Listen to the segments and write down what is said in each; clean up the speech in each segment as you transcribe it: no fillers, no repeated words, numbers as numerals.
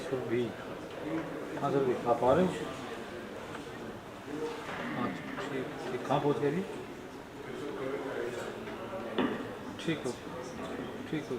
should be. Answer भी आप orange हाँ ठीक ठीक कहाँ पहुँच गए अभी ठीक हो ठीक हो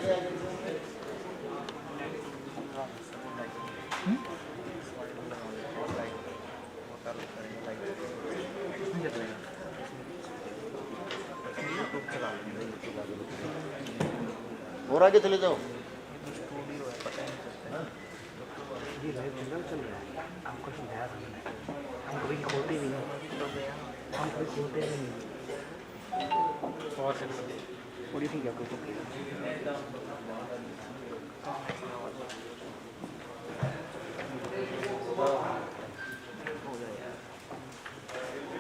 इसमें क्या करेगा? और आगे चले जाओ। ये लाइव बंदा चल रहा है, हमको तो नया समझ है, हम कभी खोलते भी नहीं, हम कभी खोलते भी नहीं। और section What do you think you're going to play?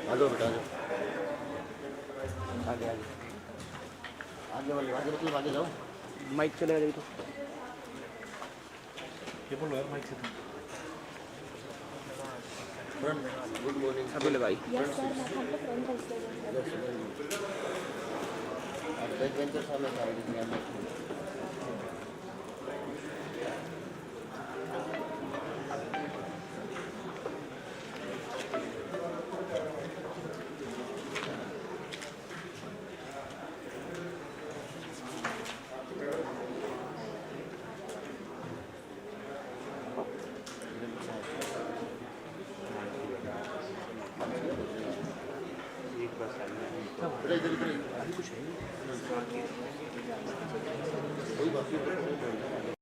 आ जाओ बेटा, आ जाओ। आगे आगे आगे वाले आगे मतलब आगे जाओ। माइक चलेगा जब तो ये बोलो यार माइक से तुम। Friend good morning. अभी लगाई। Yes, sir. मैं हमको फ्रेंड है इसलिए आप बैक बेंचर सामने सारे इधर इधर अभी कुछ है नहीं। कोई बात नहीं।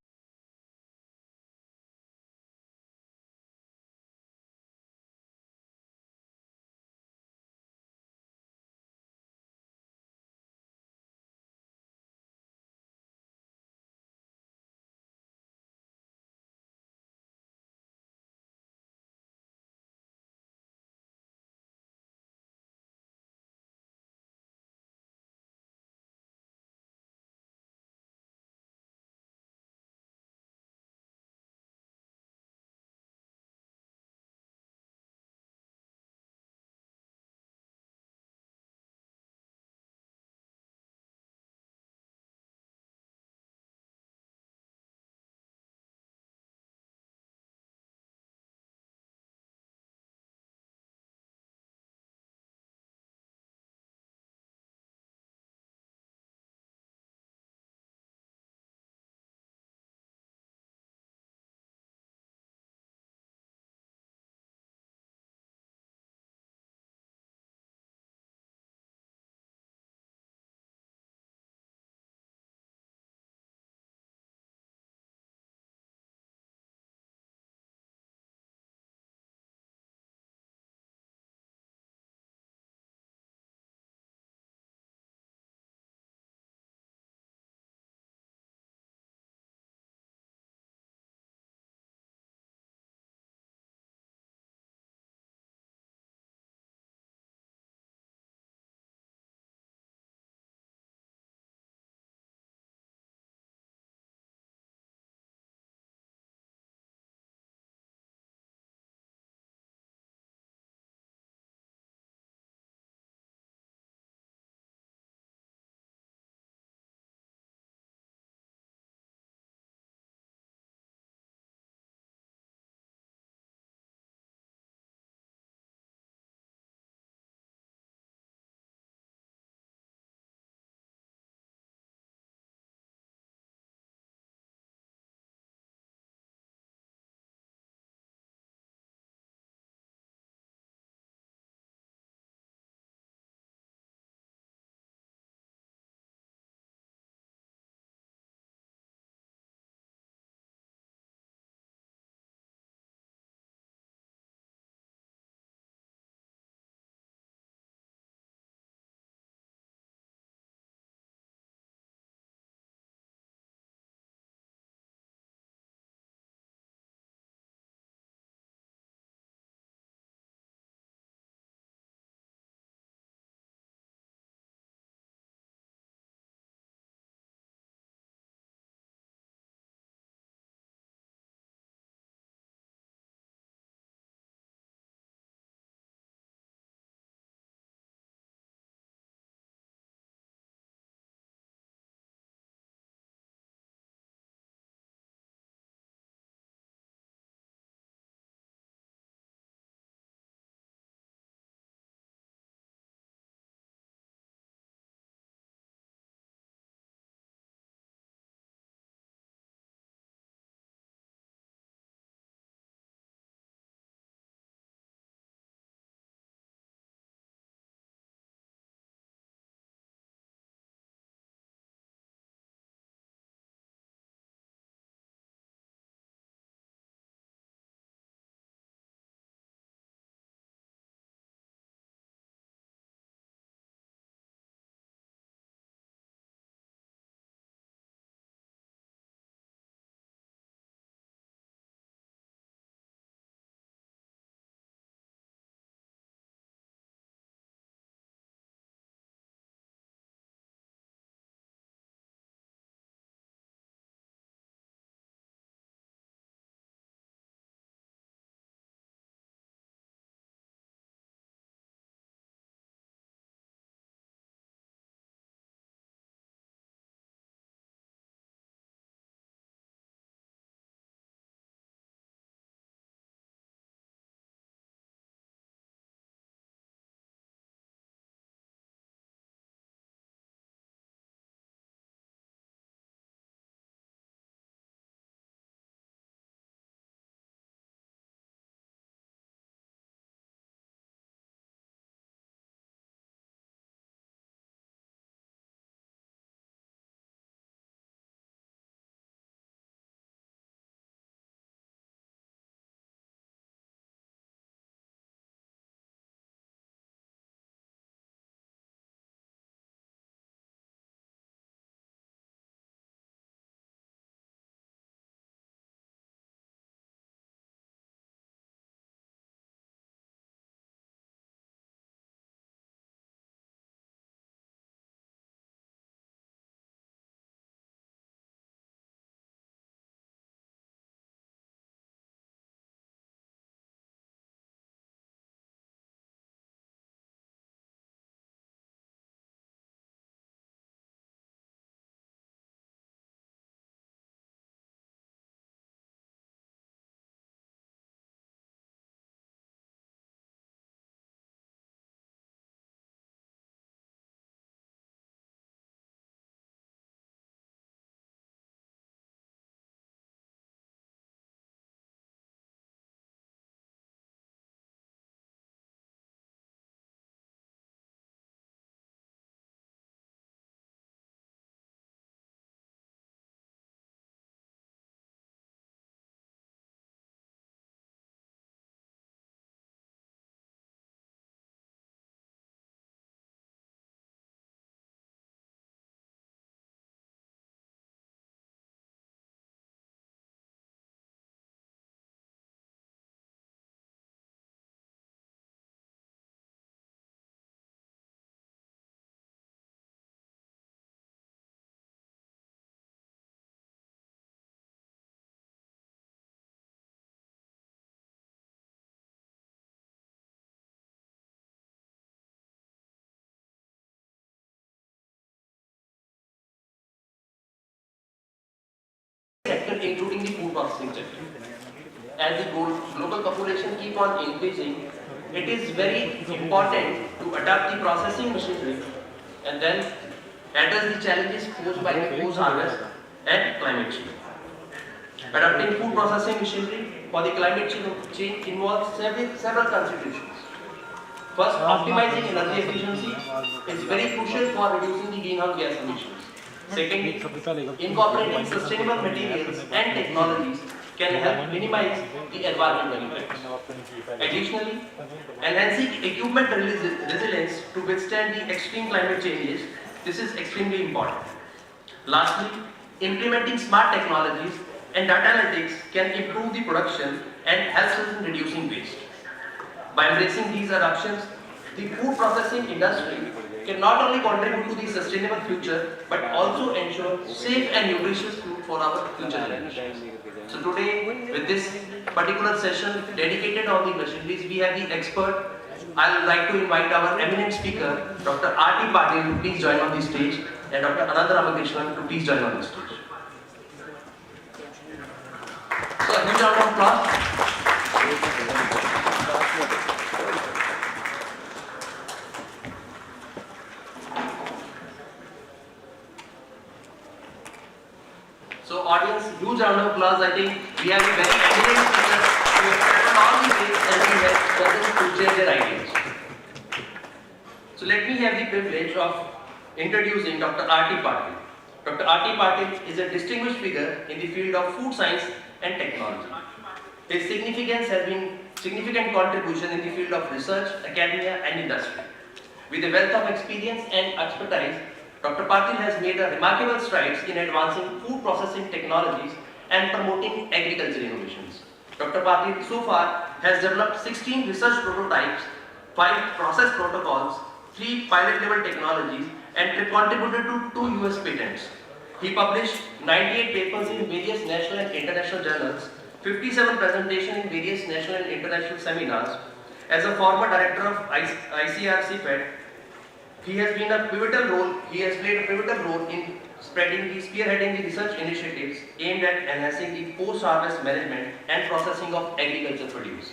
sector, including the food processing sector. As the global population keep on increasing, it is very important to adapt the processing machinery and then address the challenges posed by the post-harvest and climate change. Adapting food processing machinery for the climate change involves several considerations. First, optimizing energy efficiency is very crucial for reducing the greenhouse gas emissions. Secondly, incorporating sustainable materials and technologies can help minimize the environmental impacts. Additionally, enhancing equipment resilience to withstand the extreme climate changes, this is extremely important. Lastly, implementing smart technologies and data analytics can improve the production and help us in reducing waste. By embracing these adoptions, the food processing industry can not only contribute to the sustainable future but also ensure safe and nutritious food for our future generations. So today, with this particular session dedicated on the machineries, we have the expert. I would like to invite our eminent speaker, Dr. R.T. Patil, to please join on the stage, and Dr. Anand Ramakrishnan to please join on the stage. So a huge round of applause. So audience, huge round of applause. I think we have a very eminent speaker who has traveled all the way and he has chosen to share their ideas. So let me have the privilege of introducing Dr. R.T. Patil. Dr. R.T. Patil is a distinguished figure in the field of food science and technology. His significance has been significant contribution in the field of research, academia and industry. With a wealth of experience and expertise, Dr. Patil has made a remarkable strides in advancing food processing technologies and promoting agriculture innovations. Dr. Patil so far has developed 16 research prototypes, 5 process protocols, 3 pilot level technologies and contributed to 2 US patents. He published 98 papers in various national and international journals, 57 presentations in various national and international seminars. As a former director of ICRC-FED, he has played a pivotal role in spearheading the research initiatives aimed at enhancing the post-harvest management and processing of agricultural produce.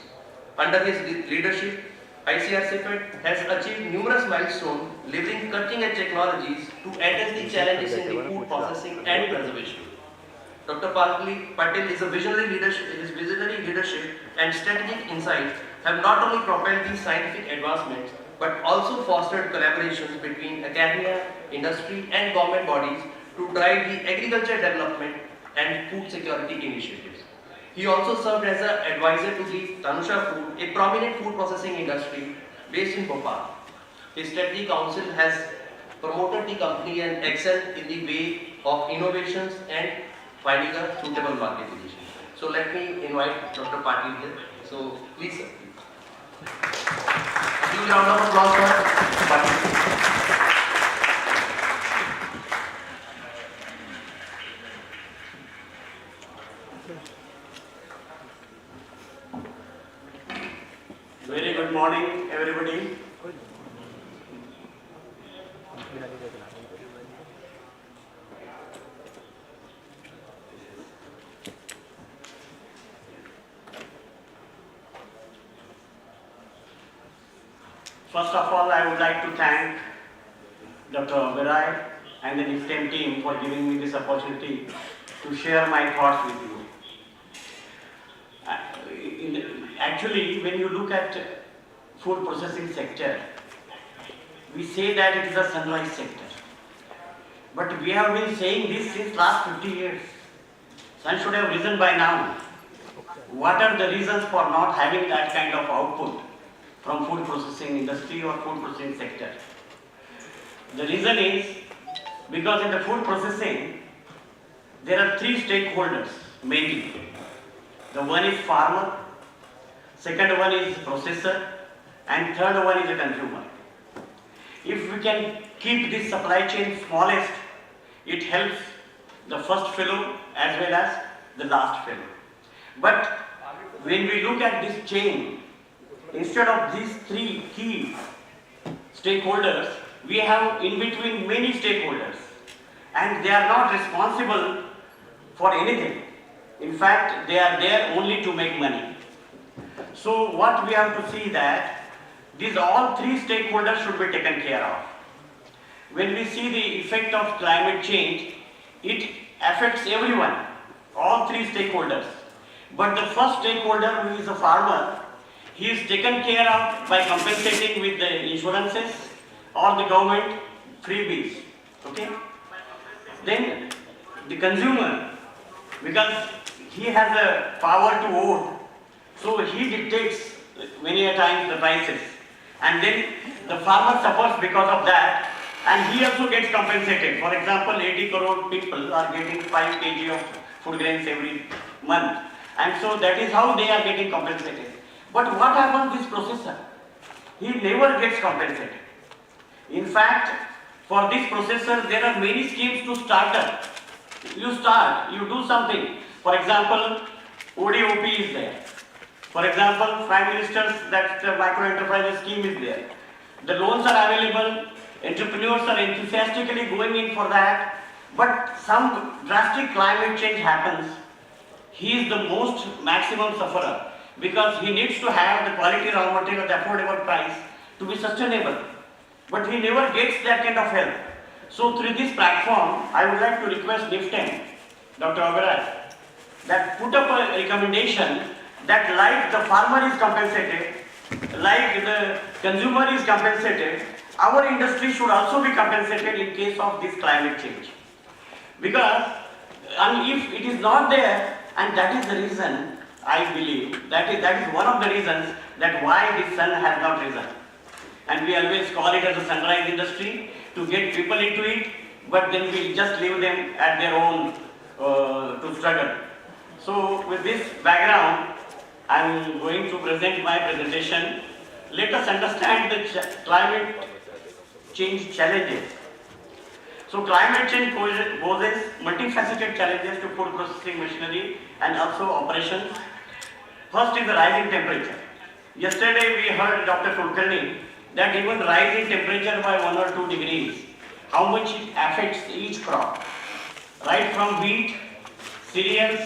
Under his leadership, ICRC-FED has achieved numerous milestones, leveraging cutting-edge technologies to address the challenges in the food processing and preservation. Dr. Patil is a visionary leadership and strategic insights have not only propelled these scientific advancements but also fostered collaborations between academia, industry and government bodies to drive the agriculture development and food security initiatives. He also served as an advisor to the Tanusha Food, a prominent food processing industry based in Bhopal. His strategy council has promoted the company and excelled in the way of innovations and finding a suitable market position. So let me invite Dr. Patil here. So please, sir. A huge round of applause for Patil. Very good morning, everybody. First of all, I would like to thank Dr. Viray and the NIFTEM team for giving me this opportunity to share my thoughts with you. Actually, when you look at food processing sector, we say that it is a sunrise sector. But we have been saying this since last 50 years. Sun should have risen by now. What are the reasons for not having that kind of output from food processing industry or food processing sector? The reason is because in the food processing, there are 3 stakeholders mainly. The one is farmer, second one is processor, and third one is the consumer. If we can keep this supply chain smallest, it helps the first fellow as well as the last fellow. But when we look at this chain, instead of these 3 key stakeholders, we have in between many stakeholders, and they are not responsible for anything. In fact, they are there only to make money. So what we have to see that these all three stakeholders should be taken care of. When we see the effect of climate change, it affects everyone, all three stakeholders. But the first stakeholder, who is a farmer, he is taken care of by compensating with the insurances or the government freebies. Okay? Then the consumer, because he has a power to vote, so he dictates many a times the prices. And then the farmer suffers because of that, and he also gets compensated. For example, 80 crore people are getting 5 kg of food grains every month. And so that is how they are getting compensated. But what happens this processor? He never gets compensated. In fact, for this processor, there are many schemes to start up. You start, you do something. For example, ODOP is there. For example, Prime Minister's that micro enterprises scheme is there. The loans are available, entrepreneurs are enthusiastically going in for that, but some drastic climate change happens. He is the most maximum sufferer because he needs to have the quality raw material at affordable price to be sustainable. But he never gets that kind of help. So through this platform, I would like to request NIFTEM, Dr. Oberoi, that put up a recommendation that like the farmer is compensated, like the consumer is compensated, our industry should also be compensated in case of this climate change. Because if it is not there, and that is the reason, I believe, that is one of the reasons that why this sun has not risen. And we always call it as a sunrise industry to get people into it, but then we just leave them at their own to struggle. So with this background, I am going to present my presentation. Let us understand the climate change challenges. So climate change poses multifaceted challenges to food processing machinery and also operations. First is the rising temperature. Yesterday we heard Dr. Kulkarni that even rise in temperature by 1 or 2 degrees, how much it affects each crop, right from wheat, cereals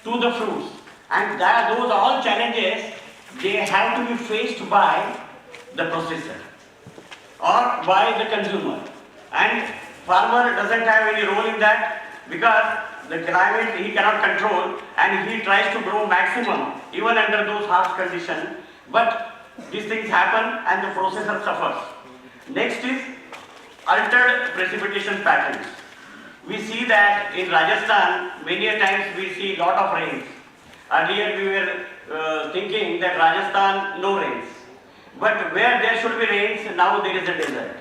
to the fruits. And those all challenges, they have to be faced by the processor or by the consumer. And farmer doesn't have any role in that because the climate he cannot control and he tries to grow maximum even under those harsh conditions. But these things happen and the processor suffers. Next is altered precipitation patterns. We see that in Rajasthan, many a times we see lot of rains. Earlier we were thinking that Rajasthan, no rains. But where there should be rains, now there is a desert.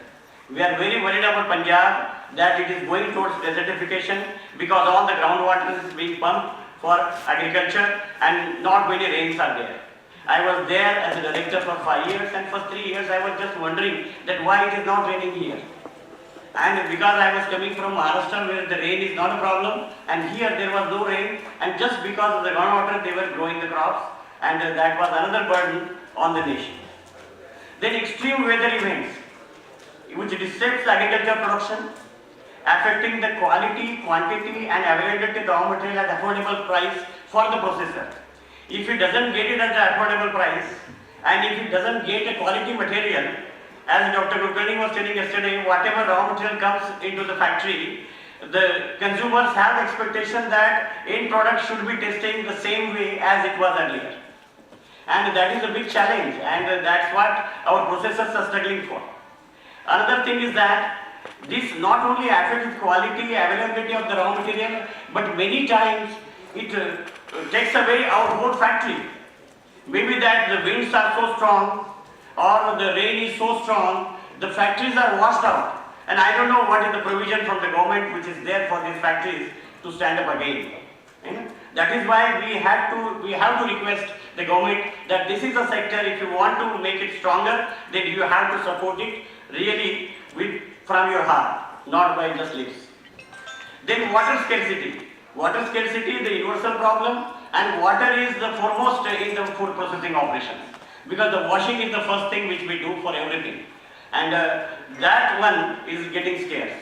We are very worried about Punjab that it is going towards desertification because all the groundwater is being pumped for agriculture and not many rains are there. I was there as a director for 5 years and for 3 years I was just wondering that why it is not raining here. And because I was coming from Maharashtra where the rain is not a problem and here there was no rain and just because of the groundwater they were growing the crops and that was another burden on the nation. Then extreme weather events which disrupts agricultural production, affecting the quality, quantity and availability of raw material at affordable price for the processor. If he doesn't get it at the affordable price and if he doesn't get a quality material, as Dr. Kulkarni was telling yesterday, whatever raw material comes into the factory, the consumers have expectation that end product should be tasting the same way as it was earlier. And that is a big challenge and that's what our processors are struggling for. Another thing is that this not only affects quality, availability of the raw material, but many times it takes away our whole factory. Maybe that the winds are so strong or the rain is so strong, the factories are washed out. And I don't know what is the provision from the government which is there for these factories to stand up again. That is why we have to request the government that this is a sector, if you want to make it stronger, then you have to support it really from your heart, not by just lips. Then water scarcity. Water scarcity is the universal problem and water is the foremost in the food processing operations because the washing is the first thing which we do for everything and that one is getting scarce.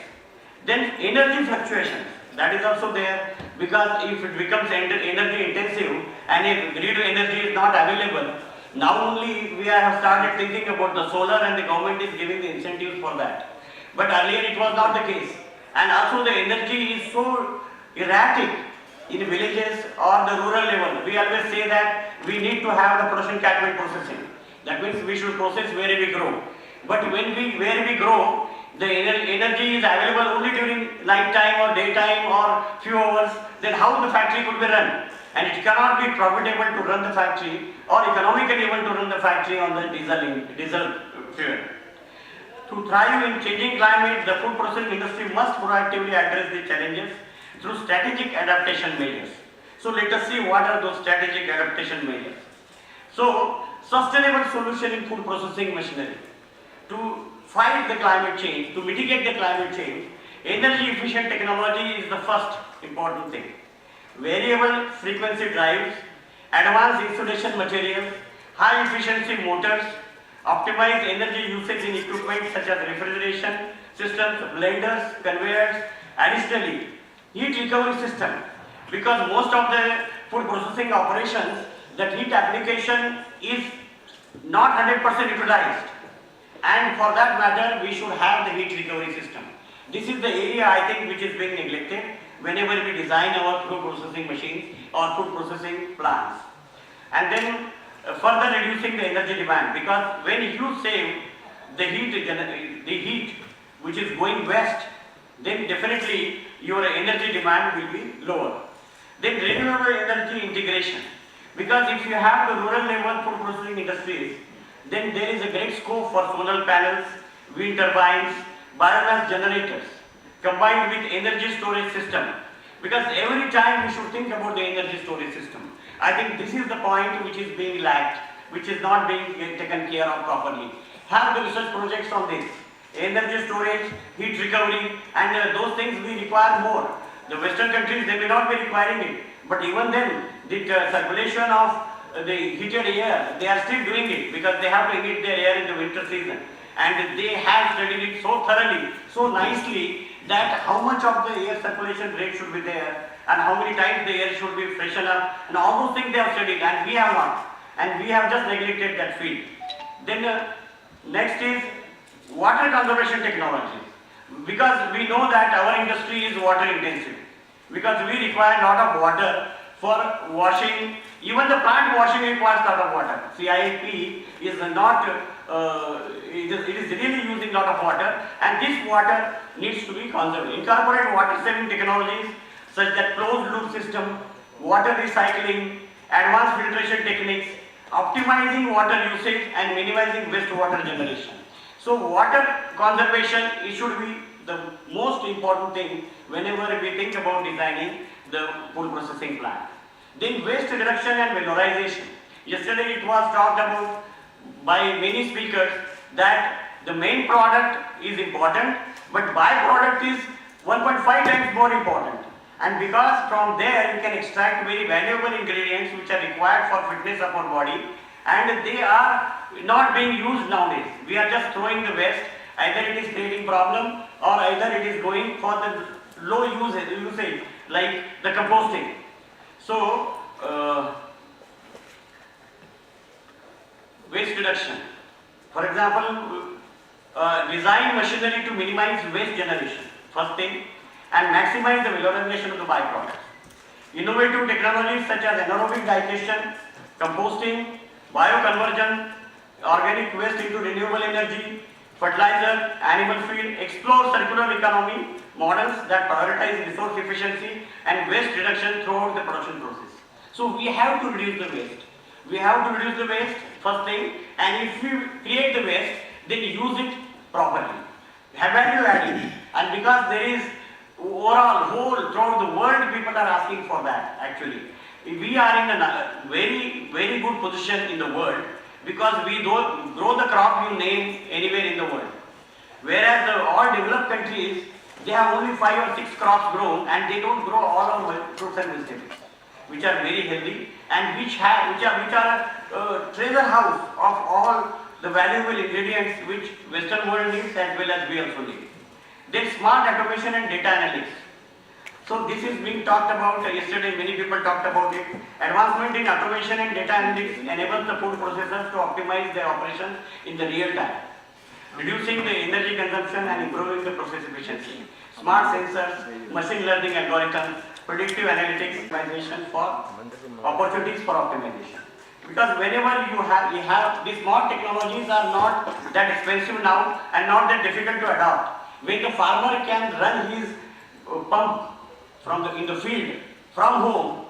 Then energy fluctuations. That is also there, because if it becomes energy intensive and if grid energy is not available, now only we have started thinking about the solar and the government is giving the incentives for that. But earlier it was not the case. And also the energy is so erratic in villages or the rural level. We always say that we need to have the production catchment processing. That means we should process where we grow. But where we grow, the energy is available only during night time or daytime or few hours, then how the factory could be run? And it cannot be profitable to run the factory or economically able to run the factory on the diesel fuel. To thrive in changing climate, the food processing industry must proactively address the challenges through strategic adaptation measures. So let us see what are those strategic adaptation measures. So, sustainable solution in food processing machinery. To fight the climate change, to mitigate the climate change, energy efficient technology is the first important thing. Variable frequency drives, advanced insulation materials, high efficiency motors, optimize energy usage in equipment such as refrigeration systems, blenders, conveyors. Additionally, heat recovery system, because most of the food processing operations, that heat application is not 100% utilized, and for that matter we should have the heat recovery system. This is the area I think which is being neglected whenever we design our food processing machines or food processing plants. And then further reducing the energy demand, because when you save the heat which is going west, then definitely your energy demand will be lower. Then renewable energy integration, because if you have the rural level food processing industries, then there is a great scope for solar panels, wind turbines, biomass generators, combined with energy storage system. Because every time we should think about the energy storage system. I think this is the point which is being lacked, which is not being taken care of properly. Have the research projects on this. Energy storage, heat recovery, and those things we require more. The Western countries, they may not be requiring it, but even then, the circulation of the heated air, they are still doing it because they have to heat their air in the winter season. And they have studied it so thoroughly, so nicely, that how much of the air circulation rate should be there and how many times the air should be freshened up, and all those things they have studied and we have not. And we have just neglected that field. Then next is water conservation technology. Because we know that our industry is water intensive. Because we require a lot of water for washing. Even the plant washing requires a lot of water. CIP is not, it is really using a lot of water, and this water needs to be conserved. Incorporate water saving technologies such that closed loop system, water recycling, advanced filtration techniques, optimizing water usage and minimizing wastewater generation. So water conservation, it should be the most important thing whenever we think about designing the food processing plant. Then waste reduction and valorization. Yesterday it was talked about by many speakers that the main product is important, but byproduct is 1.5 times more important. And because from there you can extract very valuable ingredients which are required for fitness of our body, and they are not being used nowadays. We are just throwing the waste. Either it is creating problem or either it is going for the low usage like the composting. So waste reduction. For example, design machinery to minimize waste generation, first thing, and maximize the valorization of the byproducts. Innovative technologies such as anaerobic digestion, composting, bioconversion, organic waste into renewable energy, fertilizer, animal feed, explore circular economy models that prioritize resource efficiency and waste reduction throughout the production process. So we have to reduce the waste. We have to reduce the waste, first thing, and if we create the waste, then use it properly. Have value added, and because there is overall whole throughout the world, people are asking for that actually. We are in a very, very good position in the world because we don't grow the crop you name anywhere in the world. Whereas all developed countries, they have only 5 or 6 crops grown and they don't grow all our fruits and vegetables, which are very healthy and which are a treasure house of all the valuable ingredients which Western world needs as well as we also need. Then smart automation and data analytics. So this is being talked about yesterday, many people talked about it. Advancement in automation and data analytics enables the food processors to optimize their operations in the real time, reducing the energy consumption and improving the process efficiency. Smart sensors, machine learning algorithms, predictive analytics, optimization for opportunities for optimization. Because whenever you have these smart technologies are not that expensive now and not that difficult to adopt. When the farmer can run his pump in the field from home,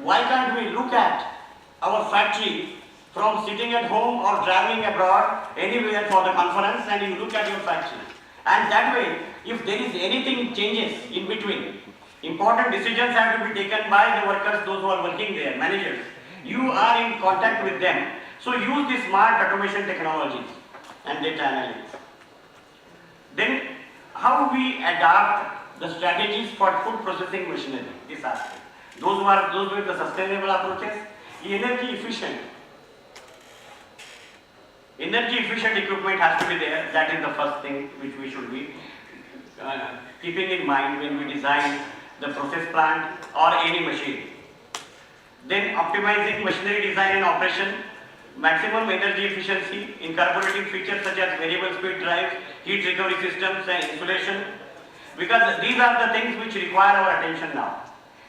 why can't we look at our factory from sitting at home or traveling abroad anywhere for the conference, and you look at your factory, and that way if there is anything changes in between, important decisions have to be taken by the workers, those who are working there, managers. You are in contact with them. So use the smart automation technologies and data analytics. Then how we adapt the strategies for food processing machinery, this aspect. Those with the sustainable approaches, energy efficient equipment has to be there. That is the first thing which we should be keeping in mind when we design the process plant or any machine. Then optimizing machinery design and operation, maximum energy efficiency, incorporating features such as variable speed drives, heat recovery systems and insulation. Because these are the things which require our attention now.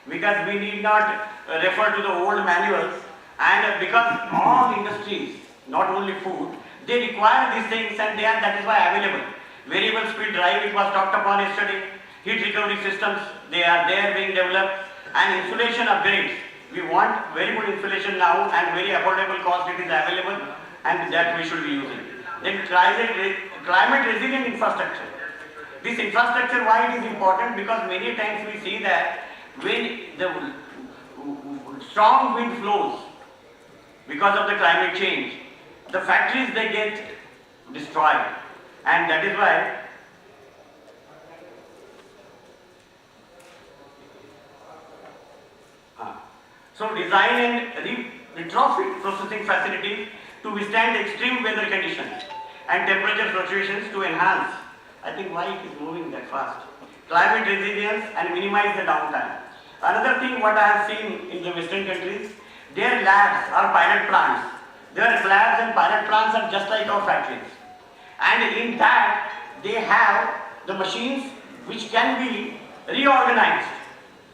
Because we need not refer to the old manuals, and because all industries, not only food, they require these things, and that is why available. Variable speed drive, it was talked upon yesterday. Heat recovery systems, they are there being developed, and insulation upgrades. We want very good insulation now, and very affordable cost it is available, and that we should be using. Then climate resilient infrastructure. This infrastructure, why it is important? Because many times we see that when the strong wind flows because of the climate change, the factories, they get destroyed, and that is why so design and retrofit processing facilities to withstand extreme weather conditions and temperature fluctuations to enhance. I think why it is moving that fast. Climate resilience and minimize the downtime. Another thing what I have seen in the Western countries, their labs are pilot plants. Their labs and pilot plants are just like our factories. And in that, they have the machines which can be reorganized.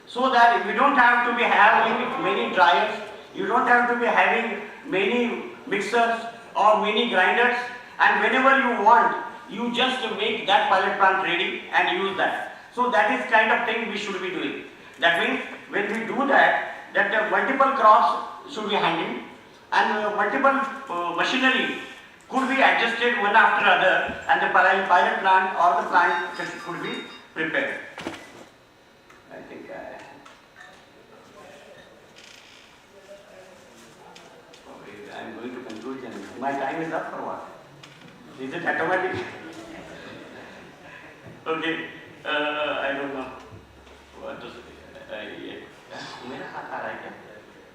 So that you don't have to be having many dryers, you don't have to be having many mixers or many grinders, and whenever you want, you just make that pilot plant ready and use that. So that is kind of thing we should be doing. That means when we do that multiple crops should be handled, and multiple machinery could be adjusted one after other, and the pilot plant or the plant could be prepared. I think I am going to conclusion. My time is up or what? Is it automatic? Okay, I don't know. What to say? मेरा हाथ आ रहा है क्या?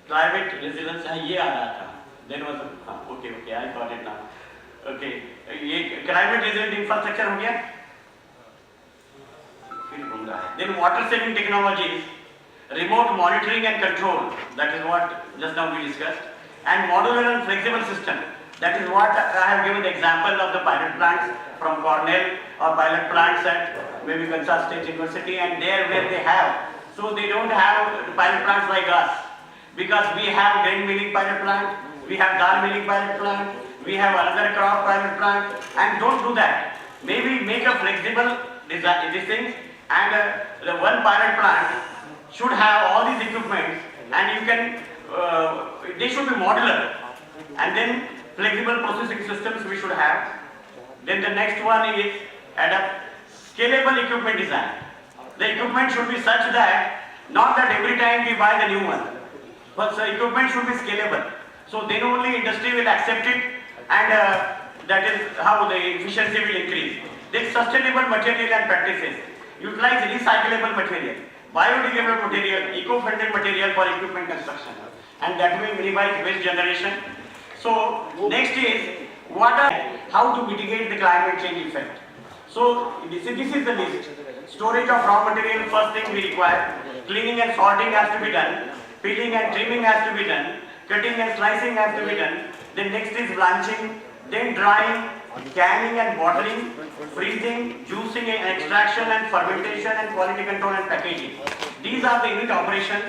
Climate resilience ये आ रहा था. Then was okay. I got it now. Okay, ये climate resilient infrastructure हो गया. फिर घूम रहा है. Then water saving technologies, remote monitoring and control. That is what just now we discussed. And modular and flexible system. That is what I have given the example of the pilot plants from Cornell or pilot plants at maybe Kansas State University, and there where they have. So they don't have pilot plants like us, because we have grain milling pilot plant, we have dal milling pilot plant, we have another crop pilot plant, and don't do that. Maybe make a flexible design, these things, and the one pilot plant should have all these equipment, and you can, they should be modular, and then flexible processing systems we should have. Then the next one is scalable equipment design. The equipment should be such that, not that every time we buy the new one, but the equipment should be scalable. So then only industry will accept it, and that is how the efficiency will increase. Then sustainable material and practices. Utilize recyclable material, biodegradable material, eco-friendly material for equipment construction, and that will minimize waste generation. So next is how to mitigate the climate change effect. So this is the list. Storage of raw material, first thing we require. Cleaning and sorting has to be done. Peeling and trimming has to be done. Cutting and slicing has to be done. Then next is blanching, then drying, canning and bottling, freezing, juicing and extraction and fermentation and quality control and packaging. These are the unit operations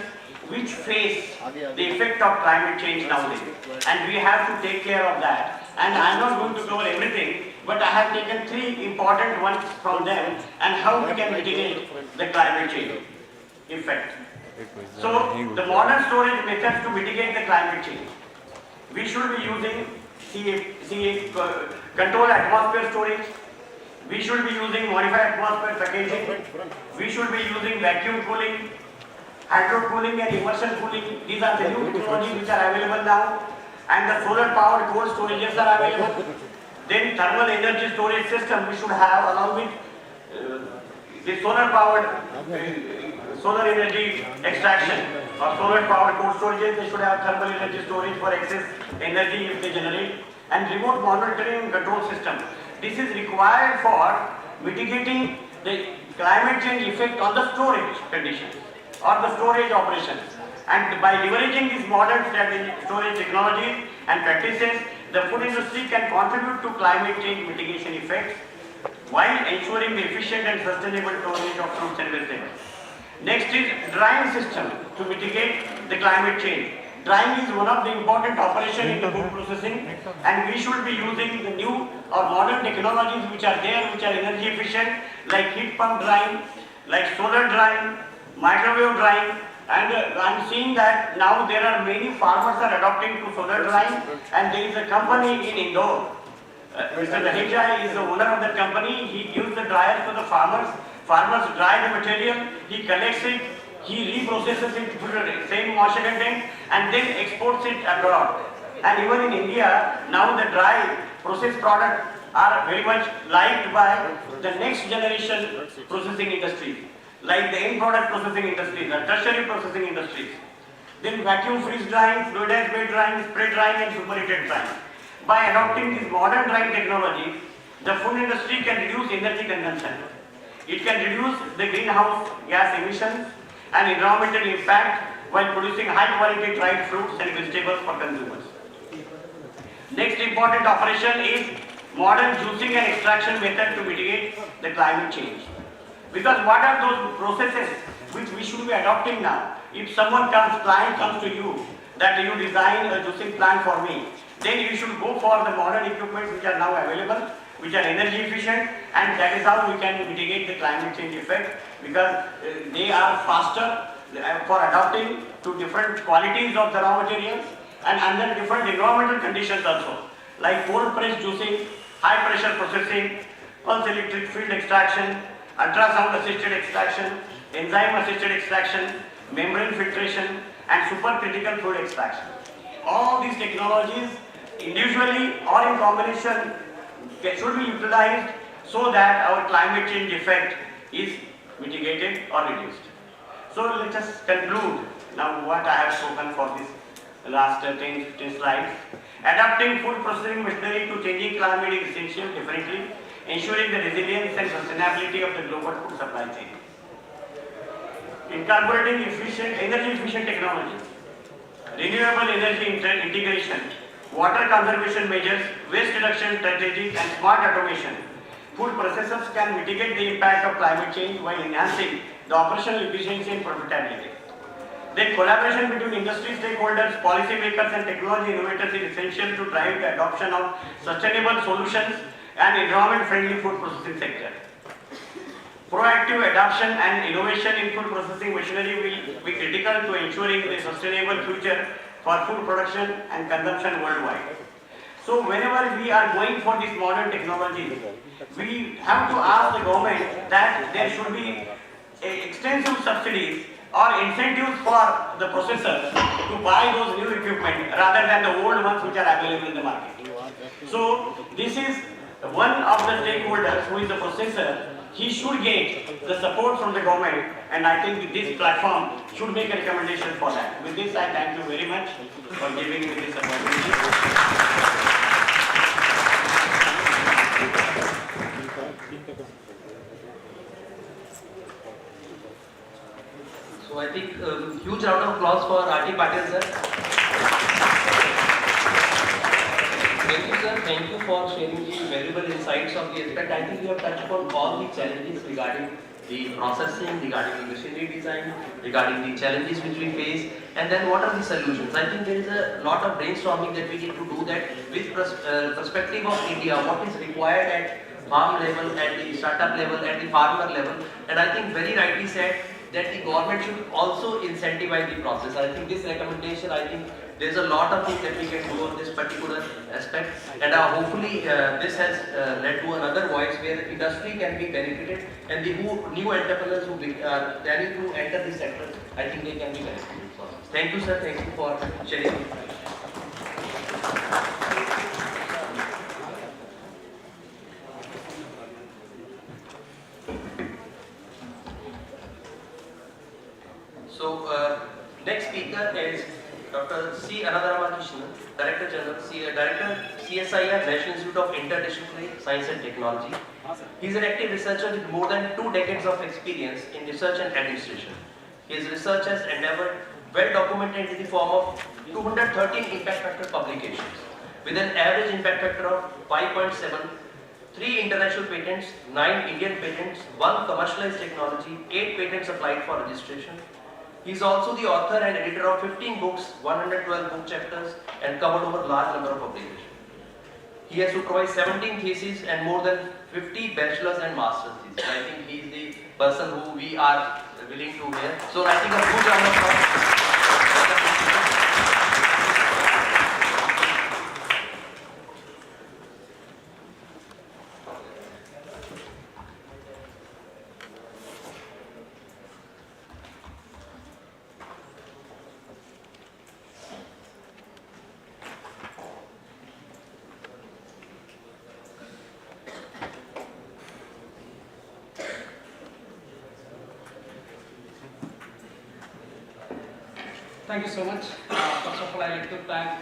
which face the effect of climate change nowadays. And we have to take care of that. And I am not going to cover everything, but I have taken 3 important ones from them and how we can mitigate the climate change effect. So, the modern storage methods to mitigate the climate change. We should be using controlled atmosphere storage. We should be using modified atmosphere packaging. We should be using vacuum cooling, hydro cooling and immersion cooling. These are the new technologies which are available now. And the solar powered cold storages are available. Then thermal energy storage system we should have along with the solar powered solar energy extraction or solar powered cold storages. They should have thermal energy storage for excess energy if they generate, and remote monitoring and control system. This is required for mitigating the climate change effect on the storage conditions or the storage operations. And by leveraging these modern storage technologies and practices, the food industry can contribute to climate change mitigation effects while ensuring the efficient and sustainable storage of fruits and vegetables. Next is drying system to mitigate the climate change. Drying is one of the important operations in the food processing, and we should be using the new or modern technologies which are there, which are energy efficient, like heat pump drying, like solar drying, microwave drying. And I am seeing that now there are many farmers are adopting to solar drying, and there is a company in Indore. Mr. Dahija is the owner of that company. He gives the dryers to the farmers. Farmers dry the material, he collects it, he reprocesses it to the same moisture content and then exports it abroad. And even in India, now the dry processed products are very much liked by the next generation processing industries, like the end product processing industries, the tertiary processing industries. Then vacuum freeze drying, fluidized bed drying, spray drying and superheated drying. By adopting these modern drying technologies, the food industry can reduce energy consumption. It can reduce the greenhouse gas emissions and environmental impact while producing high quality dried fruits and vegetables for consumers. Next important operation is modern juicing and extraction method to mitigate the climate change. Because what are those processes which we should be adopting now? If someone comes, client comes to you that you design a juicing plant for me, then you should go for the modern equipment which are now available, which are energy efficient, and that is how we can mitigate the climate change effect, because they are faster for adapting to different qualities of the raw materials and under different environmental conditions also, like cold press juicing, high pressure processing, pulse electric field extraction, ultrasound assisted extraction, enzyme assisted extraction, membrane filtration and supercritical fluid extraction. All these technologies individually or in combination should be utilized so that our climate change effect is mitigated or reduced. So let us conclude now what I have spoken for this last 10 slides. Adapting food processing machinery to changing climate is essential, definitely, ensuring the resilience and sustainability of the global food supply chain. Incorporating energy efficient technologies, renewable energy integration, water conservation measures, waste reduction strategies and smart automation, food processors can mitigate the impact of climate change while enhancing the operational efficiency and profitability. Then collaboration between industry stakeholders, policy makers and technology innovators is essential to drive the adoption of sustainable solutions and environment-friendly food processing sector. Proactive adoption and innovation in food processing machinery will be critical to ensuring the sustainable future for food production and consumption worldwide. So whenever we are going for this modern technology, we have to ask the government that there should be extensive subsidies or incentives for the processors to buy those new equipment rather than the old ones which are available in the market. So this is one of the stakeholders who is the processor. He should get the support from the government, and I think this platform should make a recommendation for that. With this, I thank you very much for giving me this opportunity. So I think huge round of applause for R.T. Patil sir. Thank you sir, thank you for sharing the valuable insights of the aspect. I think you have touched upon all the challenges regarding the processing, regarding the machinery design, regarding the challenges which we face, and then what are the solutions. I think there is a lot of brainstorming that we need to do that with perspective of India, what is required at farm level, at the startup level, at the farmer level, and I think very rightly said that the government should also incentivize the process. I think this recommendation, I think there's a lot of things that we can do on this particular aspect, and hopefully this has led to another voice where industry can be benefited, and the new entrepreneurs who are planning to enter this sector, I think they can be benefited. Thank you sir, thank you for sharing. So next speaker is Dr. C. Anantharamakrishnan, Director General, Director CSIR, National Institute of Interdisciplinary Science and Technology. He is an active researcher with more than 2 decades of experience in research and administration. His research has endeavored well documented in the form of 213 impact factor publications, with an average impact factor of 5.7, 3 international patents, 9 Indian patents, 1 commercialized technology, 8 patents applied for registration. He is also the author and editor of 15 books, 112 book chapters, and covered over large number of publications. He has supervised 17 theses and more than 50 bachelor's and master's theses. I think he is the person who we are willing to hear. So I think a huge round of applause. Thank you so much. First of all, I'd like to thank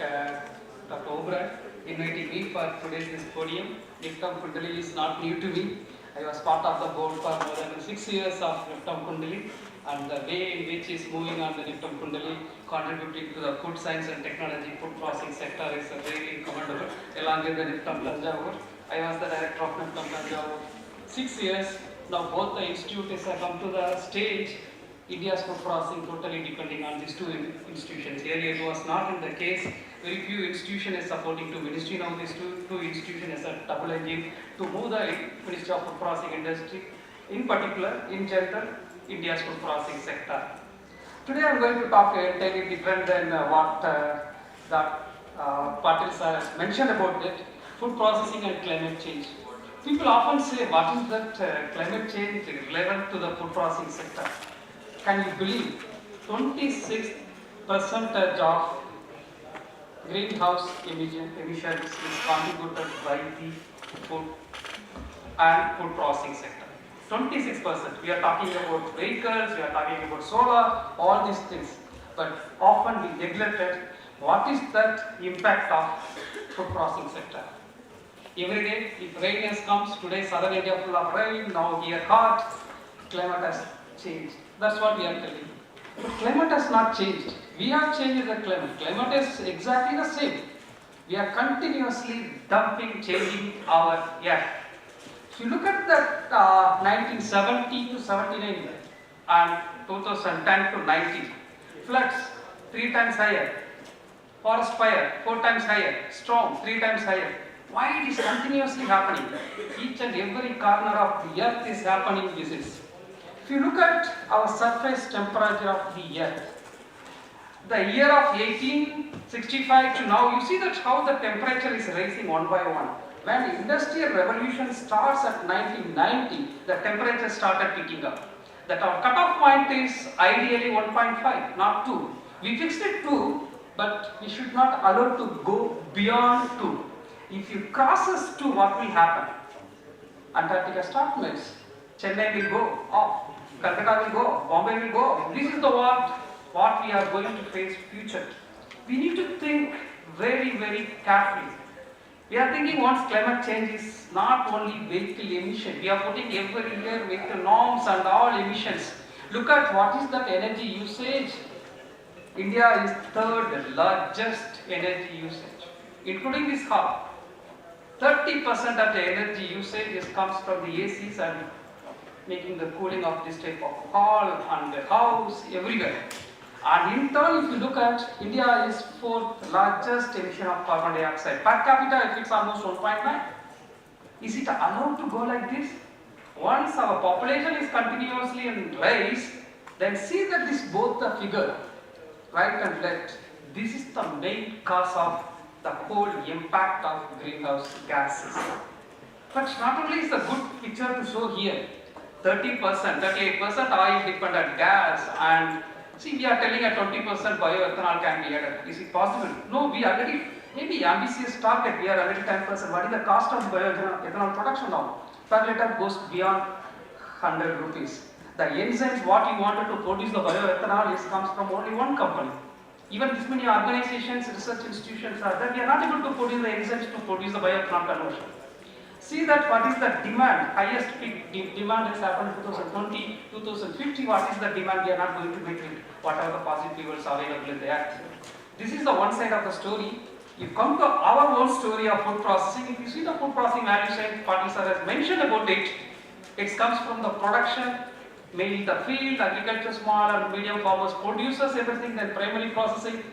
Dr. Oberoi inviting me for today's this podium. NIFTEM Kundli is not new to me. I was part of the board for more than 6 years of NIFTEM Kundli, and the way in which is moving on the NIFTEM Kundli, contributing to the food science and technology, food processing sector is very commendable. Along with the NIFTEM Tanjavur, I was the director of NIFTEM Tanjavur 6 years. Now both the institutes have come to the stage. India's food processing totally depending on these 2 institutions. Earlier it was not in the case. Very few institutions are supporting to ministry. Now these two institutions are double engine to move the Ministry of Food Processing industry, in particular, in general, India's food processing sector. Today I am going to talk entirely different than what Patil sir has mentioned about it, food processing and climate change. People often say, what is that climate change relevant to the food processing sector? Can you believe 26% of greenhouse emissions is contributed by the food and food processing sector? 26%. We are talking about vehicles, we are talking about solar, all these things. But often we neglected what is that impact of food processing sector. Every day, if rain has comes, today southern India full of rain, now here hot, climate has changed. That's what we are telling. But climate has not changed. We have changed the climate. Climate is exactly the same. We are continuously dumping, changing our air. If you look at that 1970 to 79 and 2010 to 90, floods 3 times higher, forest fire 4 times higher, storm 3 times higher. Why it is continuously happening? Each and every corner of the earth is happening this is. If you look at our surface temperature of the earth, the year of 1865 to now, you see that how the temperature is rising one by one. When industrial revolution starts at 1990, the temperature started picking up. That our cutoff point is ideally 1.5, not 2. We fixed it 2, but we should not allow to go beyond 2. If you crosses 2, what will happen? Antarctica start melts. Chennai will go off. Calcutta will go, Bombay will go. This is the what we are going to face future. We need to think very, very carefully. We are thinking once climate change is not only vehicle emission, we are putting every year vehicle norms and all emissions. Look at what is that energy usage. India is third largest energy usage, including this hub. 30% of the energy usage comes from the ACs and making the cooling of this type of hall and the house everywhere. And in turn, if you look at India is fourth largest emission of carbon dioxide. Per capita, it's almost 1.9. Is it allowed to go like this? Once our population is continuously in rise, then see that this both the figure, right and left, this is the main cause of the whole impact of greenhouse gases. But not only is the good picture to show here, 30%, 38% oil dependent gas, and see we are telling a 20% bioethanol can be added. Is it possible? No, we already, maybe ambitious target, we are already 10%. What is the cost of bioethanol production now? Per liter goes beyond 100 rupees. The enzymes what you wanted to produce the bioethanol comes from only one company. Even this many organizations, research institutions are there, we are not able to produce the enzymes to produce the bioethanol conversion. See that what is the demand, highest peak demand has happened in 2020, 2050, what is the demand we are not going to make it, whatever the fossil fuels available in the earth. This is the one side of the story. You come to our own story of food processing, if you see the food processing value chain, Patil sir has mentioned about it, it comes from the production, mainly the field, agriculture, small and medium farmers, producers, everything, then primary processing,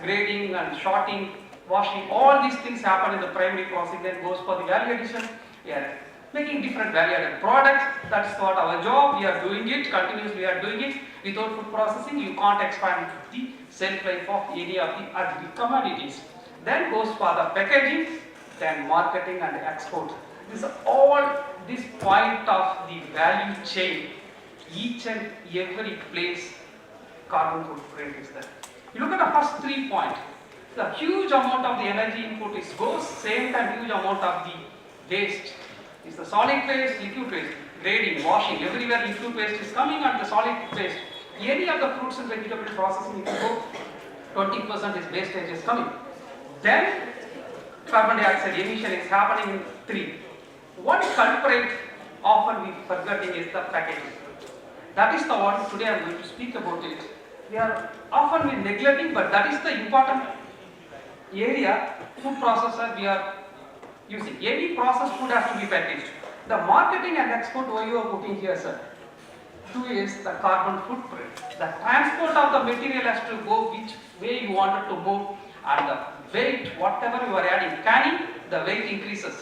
grading and sorting, washing, all these things happen in the primary processing, then goes for the value addition. We are making different value added products. That's what our job, we are doing it, continuously we are doing it. Without food processing, you can't expand the shelf life of any of the agri commodities. Then goes for the packaging, then marketing and export. This all this point of the value chain, each and every place carbon footprint is there. You look at the first 3 points. The huge amount of the energy input is goes, same time huge amount of the waste is the solid waste, liquid waste, grading, washing, everywhere liquid waste is coming and the solid waste. Any of the fruits and vegetable processing, if you go, 20% is wastage is coming. Then carbon dioxide emission is happening in 3. One culprit often we forgetting is the packaging. That is the one today I am going to speak about it. We are often neglecting, but that is the important area. Food processor we are using. Any processed food has to be packaged. The marketing and export what you are putting here, sir. 2 is the carbon footprint. The transport of the material has to go which way you want it to move, and the weight, whatever you are adding, canning, the weight increases.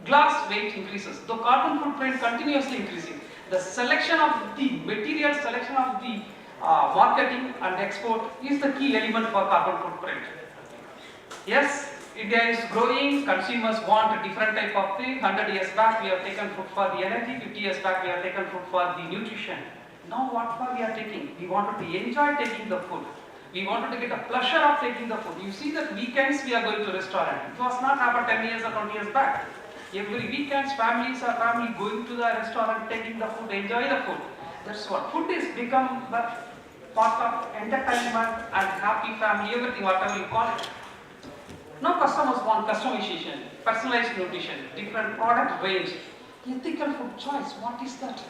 Glass weight increases. The carbon footprint continuously increasing. The selection of the material, selection of the marketing and export is the key element for carbon footprint. Yes, India is growing, consumers want a different type of thing. 100 years back we have taken food for the energy, 50 years back we have taken food for the nutrition. Now what for we are taking? We wanted to enjoy taking the food. We wanted to get a pleasure of taking the food. You see that weekends we are going to restaurant. It was not happened 10 years or 20 years back. Every weekends families are going to the restaurant, taking the food, enjoy the food. That's what. Food is become the part of entertainment and happy family, everything, whatever you call it. Now customers want customization, personalized nutrition, different product range, ethical food choice. What is that?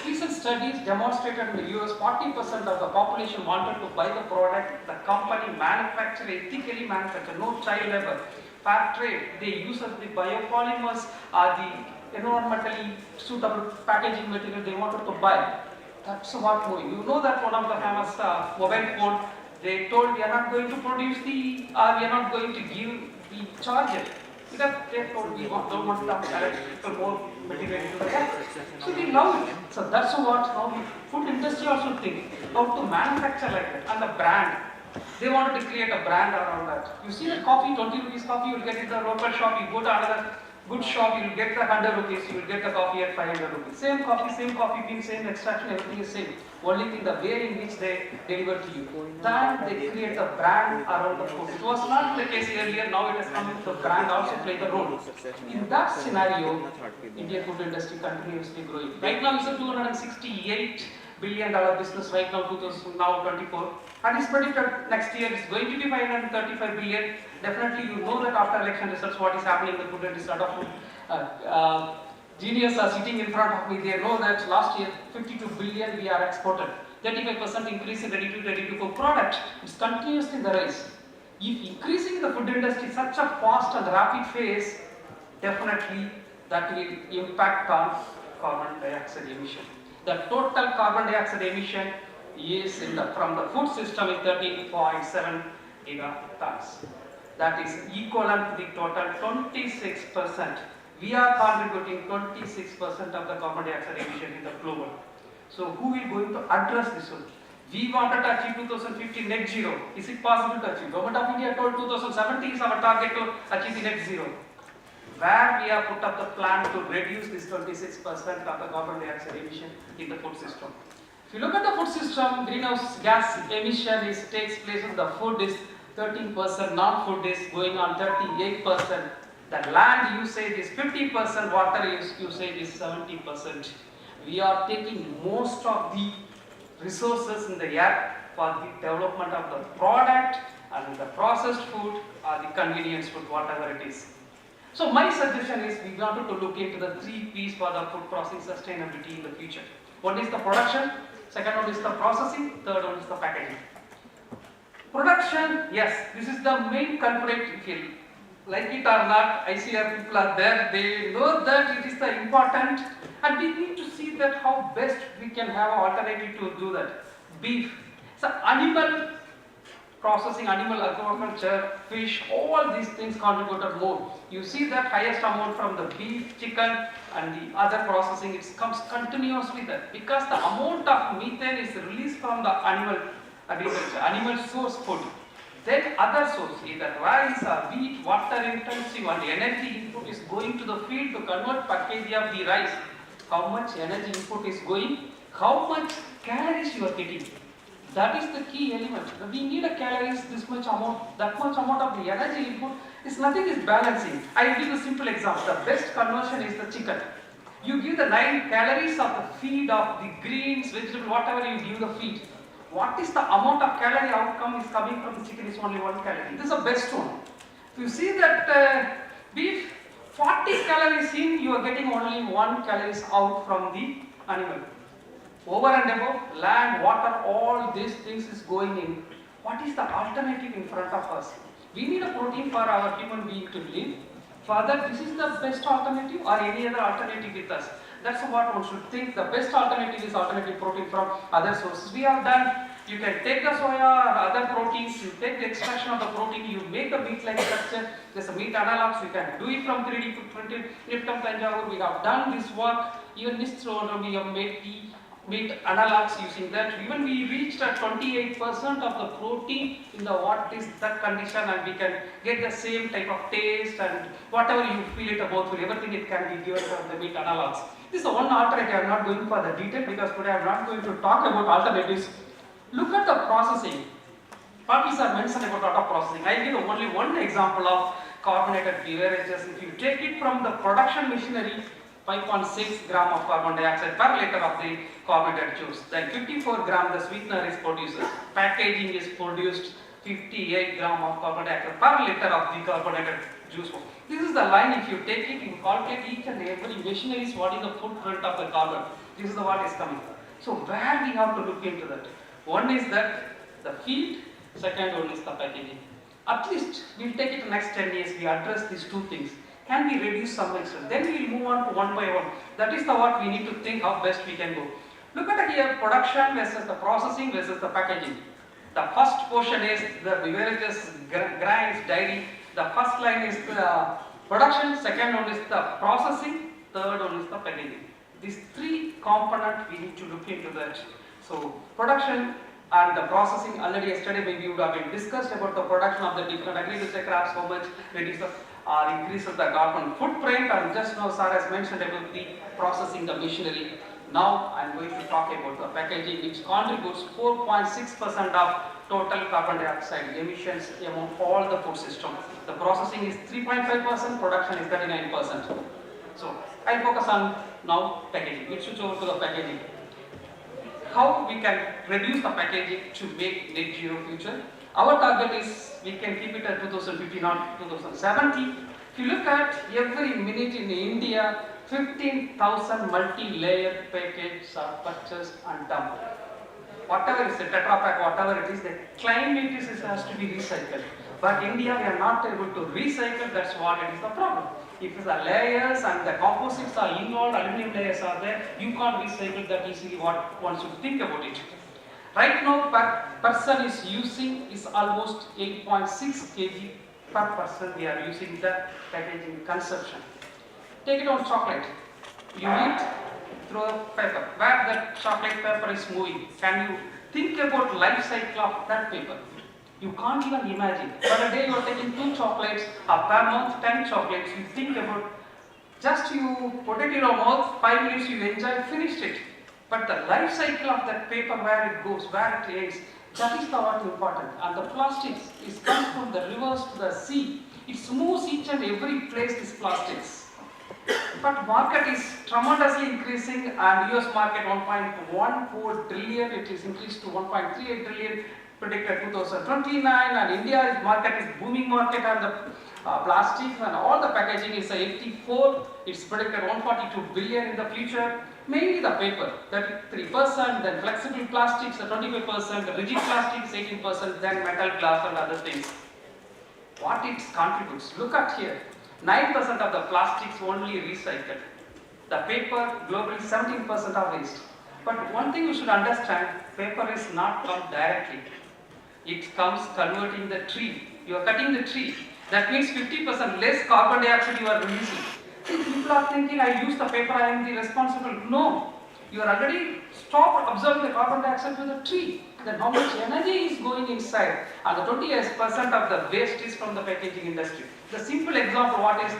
Recent studies demonstrated in the US, 40% of the population wanted to buy the product the company manufactured, ethically manufactured, no child labor, fair trade. They use the biopolymers or the environmentally suitable packaging material they wanted to buy. That's what we. You know that one of the famous mobile phone. They told we are not going to produce we are not going to give the charger. Because they told we don't want to electrical more material into the air. So we love it. So that's what now the food industry also think how to manufacture like that. And the brand. They wanted to create a brand around that. You see the coffee, 20 rupees coffee, you will get it in the local shop, you go to another good shop, you will get the 100 rupees, you will get the coffee at 500 rupees. Same coffee bean, same extraction, everything is same. Only thing the way in which they deliver to you. Then they create a brand around the food. It was not the case earlier, now it has come into the brand also play the role. In that scenario, Indian food industry continuously growing. Right now it's a $268 billion business right now, 2024. And it's predicted next year it's going to be 535 billion. Definitely you know that after election results what is happening in the food industry, Genius are sitting in front of me, they know that last year 52 billion we are exported. 35% increase in ready-to-cook product. It's continuously the rise. If increasing the food industry such a fast and rapid phase, definitely that will impact on carbon dioxide emission. The total carbon dioxide emission is from the food system is 13.7 gigatons. That is equivalent to the total 26%. We are contributing 26% of the carbon dioxide emission in the global. So who will going to address this one? We wanted to achieve 2050 net zero. Is it possible to achieve? Government of India told 2070 is our target to achieve the net zero. Where we have put up the plan to reduce this 26% of the carbon dioxide emission in the food system. If you look at the food system, greenhouse gas emission takes place in the food is 13%, non-food is going on 38%. The land usage is 50%, water usage is 70%. We are taking most of the resources in the earth for the development of the product and the processed food or the convenience food, whatever it is. So my suggestion is we wanted to look into the 3 P's for the food processing sustainability in the future. One is the production, second one is the processing, third one is the packaging. Production, yes, this is the main culprit. If you like it or not, ICR people are there, they know that it is the important, and we need to see that how best we can have an alternative to do that. Beef, so animal processing, animal agriculture, fish, all these things contributed more. You see that highest amount from the beef, chicken and the other processing, it comes continuously there because the amount of methane is released from the animal agriculture, animal source food. Then other source, either rice or wheat, water intensive and energy input is going to the field to convert package of the rice. How much energy input is going, how much calories you are getting. That is the key element. We need a calories, this much amount, that much amount of the energy input is nothing is balancing. I will give a simple example. The best conversion is the chicken. You give the 9 calories of the feed of the greens, vegetable, whatever you give the feed. What is the amount of calorie outcome is coming from the chicken is only 1 calorie. This is the best one. If you see that beef, 40 calories in, you are getting only 1 calories out from the animal. Over and above, land, water, all these things is going in. What is the alternative in front of us? We need a protein for our human being to live. Further, this is the best alternative or any other alternative with us. That's what one should think. The best alternative is alternative protein from other sources. We have done, you can take the soya or other proteins, you take the extraction of the protein, you make the meat like structure. There's a meat analogs, we can do it from 3D to printed. NIFTEM Kundli, we have done this work. Even NIST, we have made the meat analogs using that. Even we reached at 28% of the protein in the what is that condition, and we can get the same type of taste and whatever you feel it about, everything it can be given from the meat analogs. This is the one alternative. I am not going for the detail because today I am not going to talk about alternatives. Look at the processing. What is mentioned about auto processing? I will give only one example of carbonated beverages. If you take it from the production machinery, 5.6 gram of carbon dioxide per liter of the carbonated juice. Then 54 gram the sweetener is produced. Packaging is produced 58 gram of carbon dioxide per liter of the carbonated juice. This is the line. If you take it, you calculate each and every machinery, what is the footprint of the carbon. This is the what is coming. So where we have to look into that. One is that the feed, second one is the packaging. At least we will take it the next 10 years, we address these 2 things. Can we reduce some extent? Then we will move on to one by one. That is the what we need to think how best we can go. Look at here, production versus the processing versus the packaging. The first portion is the beverages, grains, dairy. The first line is the production, second one is the processing, third one is the packaging. These 3 components we need to look into that. So production and the processing, already yesterday maybe would have been discussed about the production of the different agriculture crops, how much reduce the increases the carbon footprint, and just now sir has mentioned about the processing the machinery. Now I am going to talk about the packaging, which contributes 4.6% of total carbon dioxide emissions among all the food system. The processing is 3.5%, production is 39%. So I will focus on now packaging. Let's switch over to the packaging. How we can reduce the packaging to make net zero future. Our target is we can keep it at 2050, not 2070. If you look at every minute in India, 15,000 multi-layered packages are purchased and dumped. Whatever is the Tetra Pak, whatever it is, the climate has to be recycled. But India, we are not able to recycle, that's what it is the problem. If the layers and the composites are involved, aluminum layers are there, you can't recycle that easily, what one should think about it. Right now, per person is using is almost 8.6 kg per person we are using the packaging consumption. Take it on chocolate. You eat through a paper. Where that chocolate paper is moving, can you think about life cycle of that paper? You can't even imagine. For a day you are taking 2 chocolates, per month 10 chocolates. You think about, just you put it in your mouth, 5 minutes you enjoy, finished it. But the life cycle of that paper, where it goes, where it ends, that is the what important. And the plastics is comes from the rivers to the sea. It moves each and every place, these plastics. But market is tremendously increasing, and US market 1.14 trillion, it is increased to 1.38 trillion, predicted 2029, and India's market is booming market, and the plastic and all the packaging is 84, it's predicted 142 billion in the future. Mainly the paper, 33%, then flexible plastics 25%, the rigid plastics 18%, then metal, glass and other things. What it contributes? Look at here, 9% of the plastics only recycled. The paper globally 17% are waste. But one thing you should understand, paper is not come directly. It comes converting the tree. You are cutting the tree. That means 50% less carbon dioxide you are releasing. People are thinking, I use the paper, I am the responsible. No, you are already stopped absorbing the carbon dioxide to the tree. Then how much energy is going inside? And the 20% of the waste is from the packaging industry. The simple example, what is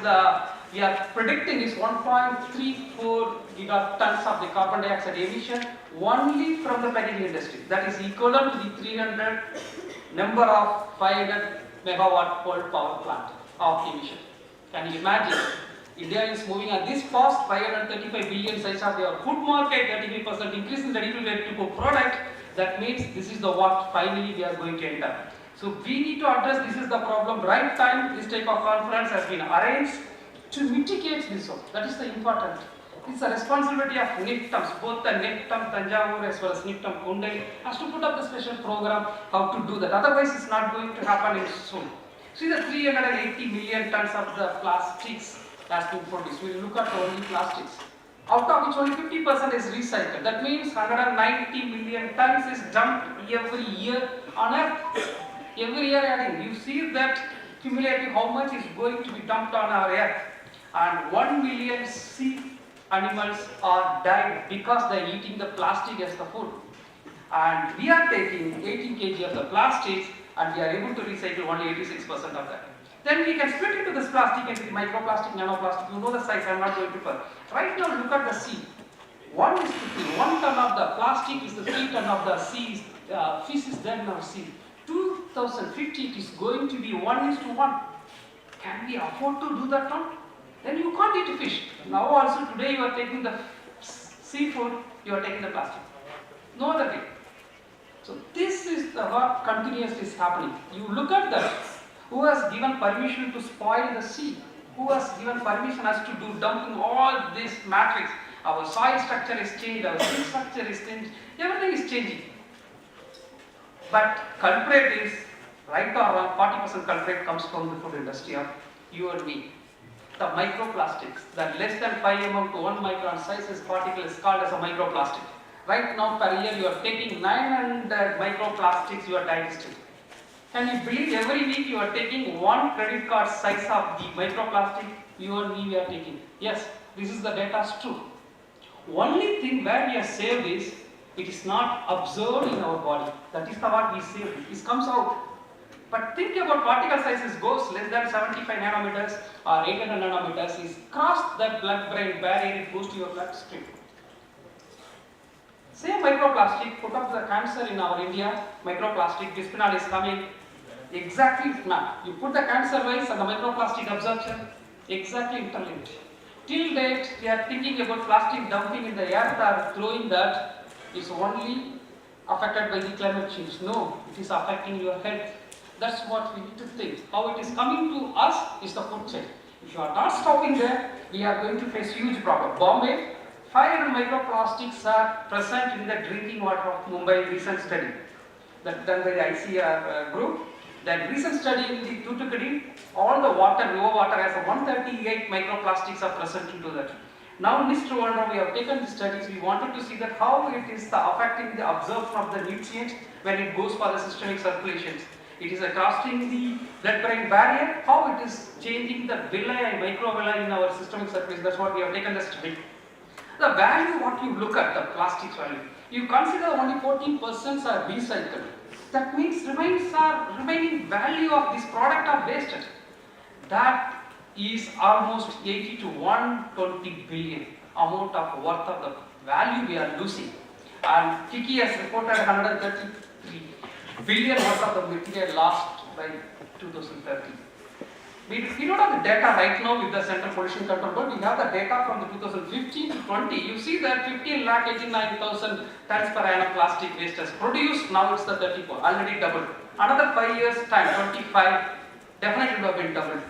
we are predicting is 1.34 gigatons of the carbon dioxide emission only from the packaging industry. That is equivalent to the 300 number of 500 megawatt coal power plant of emission. Can you imagine? India is moving at this fast, 535 billion size of your food market, 35% increase in the ready-to-cook product. That means this is the what finally we are going to enter. So we need to address this is the problem. Right time, this type of conference has been arranged to mitigate this one. That is the important. It's a responsibility of NIFTEMs, both the NIFTEM Tanjavur as well as NIFTEM Kundli has to put up a special program how to do that. Otherwise, it's not going to happen in soon. See the 380 million tons of the plastics has been produced. We will look at only plastics. Out of which only 50% is recycled. That means 190 million tons is dumped every year on Earth. Every year adding. You see that cumulative how much is going to be dumped on our Earth. And 1 million sea animals are died because they are eating the plastic as the food. And we are taking 18 kg of the plastics and we are able to recycle only 86% of that. Then we can split into this plastic into microplastic, nanoplastic. You know the size, I am not going to put. Right now, look at the sea. 1 is to 3. 1 ton of the plastic is the 3 ton of the sea. Fish is there in our sea. 2050, it is going to be 1:1. Can we afford to do that one? Then you can't eat fish. Now also today you are taking the seafood, you are taking the plastic. No other way. So this is the what continuously is happening. You look at that. Who has given permission to spoil the sea? Who has given permission us to do dumping all this matrix? Our soil structure is changed, our sea structure is changed, everything is changing. But culprit is, right or wrong, 40% culprit comes from the food industry of you and me. The microplastics, that less than 5 mm to 1 micron size is particle is called as a microplastic. Right now per year you are taking 900 microplastics you are digesting. Can you believe every week you are taking 1 credit card size of the microplastic you and me we are taking? Yes, this is the data is true. Only thing where we are saved is, it is not absorbed in our body. That is the what we saved. It comes out. But think about particle sizes goes less than 75 nanometers or 800 nanometers is crossed that blood-brain barrier, it goes to your bloodstream. Same microplastic, put up the cancer in our India, microplastic, bisphenol is coming, exactly map. You put the cancer wise and the microplastic absorption, exactly interlinked. Till date, we are thinking about plastic dumping in the earth or throwing that, it's only affected by the climate change. No, it is affecting your health. That's what we need to think. How it is coming to us is the food chain. If you are not stopping there, we are going to face huge problem. Bombay, 500 microplastics are present in the drinking water of Mumbai. Recent study that done by the ICR group. That recent study in the Tuticorin, all the water, river water has 138 microplastics are present into that. Now, Mr. Warner, we have taken the studies. We wanted to see that how it is affecting the absorption of the nutrients when it goes for the systemic circulations. It is crossing the blood-brain barrier. How it is changing the villi and microvilli in our systemic circulation. That's what we have taken the study. The value, what you look at, the plastics value, you consider only 14% are recycled. That means remaining value of this product are wasted. That is almost 80 to 120 billion amount of worth of the value we are losing. And Kiki has reported 133 billion worth of the material lost by 2030. We don't have the data right now with the Central Pollution Control Board. We have the data from the 2015 to 20. You see that 15,89,000 tons per annum plastic waste has produced. Now it's the 34, already doubled. Another 5 years time, 25, definitely will have been doubled.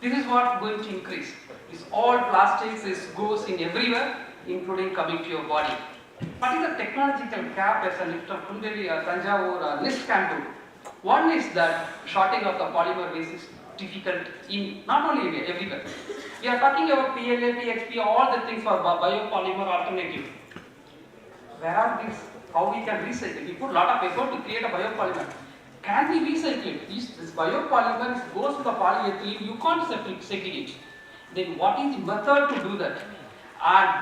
This is what going to increase. This all plastics goes in everywhere, including coming to your body. What is the technological gap as a NIFTEM Kundli or Tanjavur or NIST can do? One is that shorting of the polymer waste is difficult in not only India, everywhere. We are talking about PLA, PHP, all the things for biopolymer alternative. Where are these? How we can recycle? We put a lot of effort to create a biopolymer. Can we recycle it? This biopolymer goes to the polyethylene, you can't segregate. Then what is the method to do that?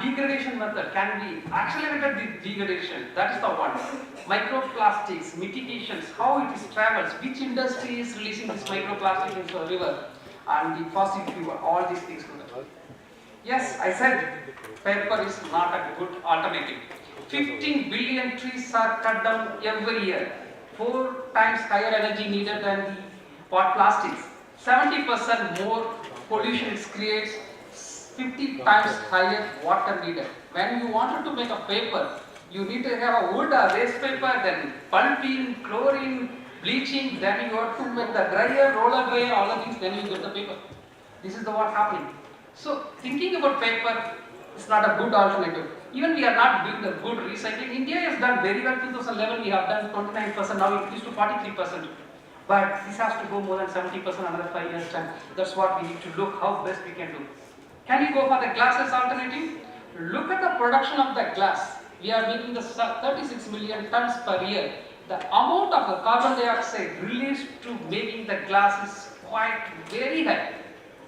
Degradation method, can we accelerate the degradation? That is the one. Microplastics, mitigations, how it is travels, which industry is releasing this microplastic into the river, and the fossil fuel, all these things. Yes, I said paper is not a good alternative. 15 billion trees are cut down every year. 4 times higher energy needed than the plastics. 70% more pollution it creates. 50 times higher water needed. When you wanted to make a paper, you need to have a wood or waste paper, then pulping, chlorine, bleaching, then you have to make the dryer, roller dryer, all of these, then you get the paper. This is the what happening. So thinking about paper is not a good alternative. Even we are not doing the good recycling. India has done very well. 2011 we have done 29%, now it increased to 43%. But this has to go more than 70% another 5 years time. That's what we need to look how best we can do. Can we go for the glasses alternative? Look at the production of the glass. We are making the 36 million tons per year. The amount of the carbon dioxide released to making the glass is quite very high.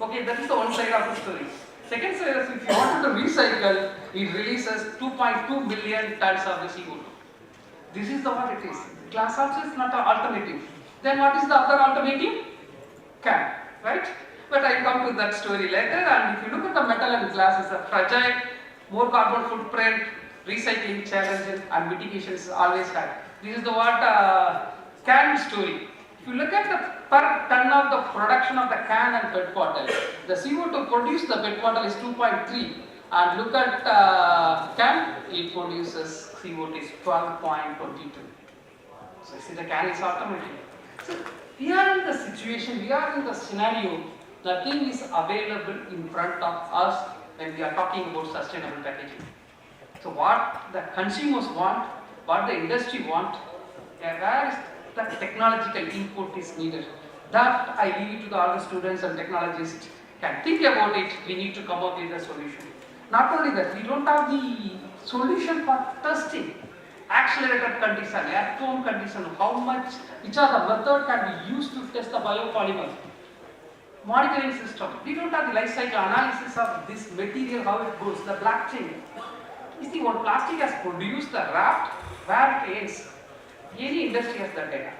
Okay, that is the one side of the story. Second side is if you wanted to recycle, it releases 2.2 million tons of the CO2. This is the what it is. Glass also is not an alternative. Then what is the other alternative? Can, right? But I will come to that story later. And if you look at the metal and glass, it's a fragile, more carbon footprint, recycling challenges and mitigation is always high. This is the what can story. If you look at the per ton of the production of the can and PET bottle, the CO2 produced the PET bottle is 2.3, and look at can, it produces CO2 is 12.22. So you see the can is automatic. So we are in the situation, we are in the scenario. Nothing is available in front of us when we are talking about sustainable packaging. So what the consumers want, what the industry want, where is the technological input is needed. That I leave it to all the students and technologists can think about it. We need to come up with a solution. Not only that, we don't have the solution for testing. Accelerated condition, at-home condition, how much, which are the method can be used to test the biopolymer. Monitoring system. We don't have the life cycle analysis of this material, how it goes, the blockchain. You see, what plastic has produced, the raft, where it ends. Any industry has that data.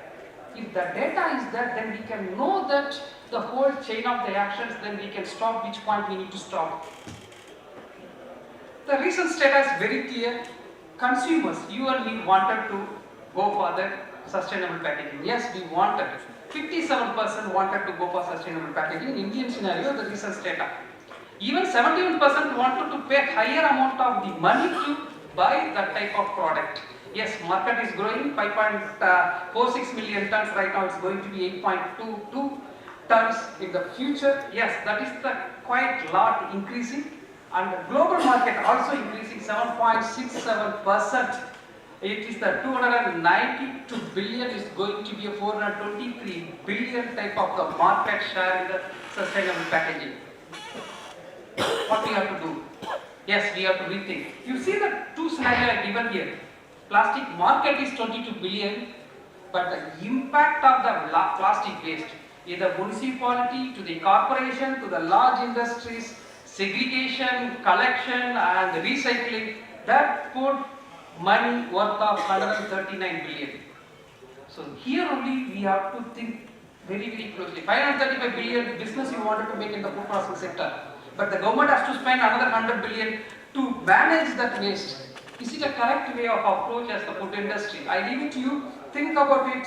If the data is there, then we can know that the whole chain of the actions, then we can stop which point we need to stop. The recent status is very clear. Consumers, you and me wanted to go for the sustainable packaging. Yes, we wanted. 57% wanted to go for sustainable packaging. In Indian scenario, the recent data. Even 71% wanted to pay higher amount of the money to buy that type of product. Yes, market is growing 5.46 million tons. Right now, it's going to be 8.22. tons in the future. Yes, that is the quite lot increasing, and the global market also increasing 7.67%. It is the 292 billion is going to be a 423 billion type of the market share in the sustainable packaging. What we have to do? Yes, we have to rethink. You see the two scenarios given here. Plastic market is 22 billion, but the impact of the plastic waste, either municipality to the corporation to the large industries, segregation, collection and recycling, that put money worth of 139 billion. So here only we have to think very, very closely. 535 billion business you wanted to make in the food processing sector, but the government has to spend another 100 billion to manage that waste. Is it a correct way of approach as the food industry? I leave it to you. Think about it.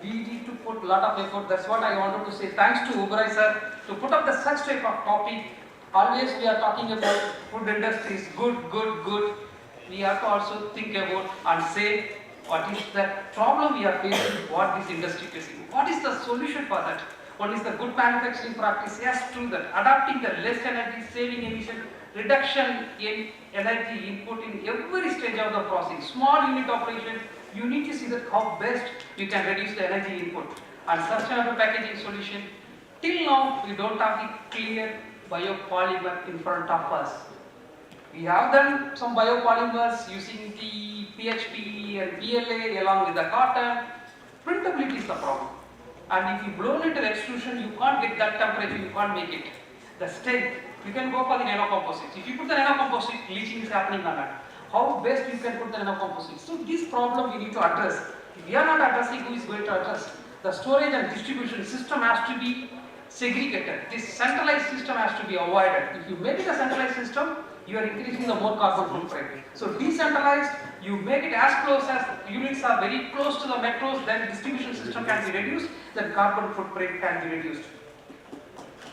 We need to put a lot of effort. That's what I wanted to say. Thanks to Uberai sir to put up the such type of topic. Always we are talking about food industry is good, good, good. We have to also think about and say what is the problem we are facing, what this industry is facing. What is the solution for that? One is the good manufacturing practice. Yes, true that. Adapting the less energy, saving emission, reduction in energy input in every stage of the processing. Small unit operation, you need to see that how best you can reduce the energy input. And sustainable packaging solution, till now we don't have the clear biopolymer in front of us. We have done some biopolymers using the PHP and PLA along with the cotton. Printability is the problem. And if you blow it to extrusion, you can't get that temperature, you can't make it. The strength, you can go for the nanocomposites. If you put the nanocomposite, leaching is happening on that. How best you can put the nanocomposite? So this problem we need to address. If we are not addressing, who is going to address? The storage and distribution system has to be segregated. This centralized system has to be avoided. If you make it a centralized system, you are increasing the more carbon footprint. So decentralized, you make it as close as units are very close to the metros, then distribution system can be reduced, then carbon footprint can be reduced.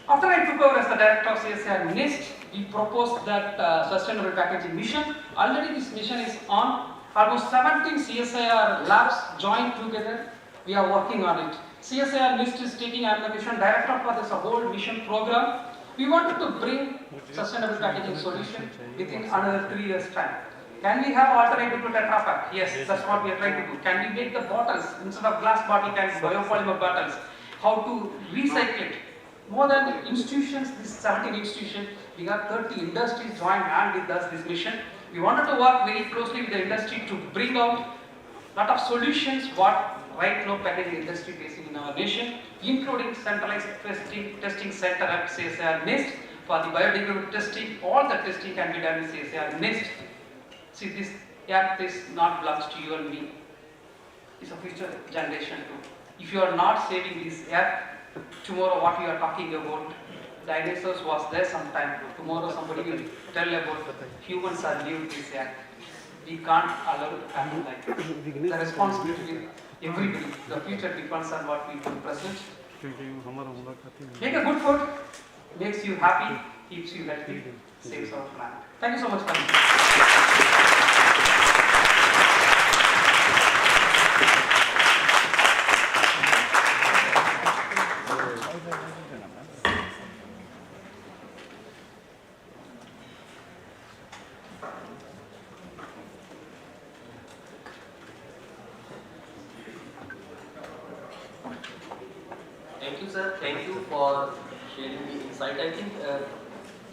After I took over as the director of CSIR NIFTEM, we proposed that sustainable packaging mission. Already this mission is on. Almost 17 CSIR labs joined together. We are working on it. CSIR NIFTEM is taking, I am the mission director for this whole mission program. We wanted to bring sustainable packaging solution within another 3 years' time. Can we have alternative to Tetra Pak? Yes, that's what we are trying to do. Can we make the bottles, instead of glass bottle, can biopolymer bottles? How to recycle it? More than institutions, this 17 institutions, we have 30 industries joined hand with us this mission. We wanted to work very closely with the industry to bring out a lot of solutions what right now packaging industry facing in our nation, including centralized testing center at CSIR NIFTEM for the biodegradable testing. All the testing can be done in CSIR NIFTEM. See, this earth is not belongs to you and me. It's a future generation too. If you are not saving this earth, tomorrow what you are talking about, dinosaurs was there sometime. Tomorrow somebody will tell about humans are living this earth. We can't allow it to happen like that. The responsibility with everybody. The future depends on what we do present. Make a good food, makes you happy, keeps you healthy, saves our planet. Thank you so much for coming. Thank you, sir. Thank you for sharing the insight. I think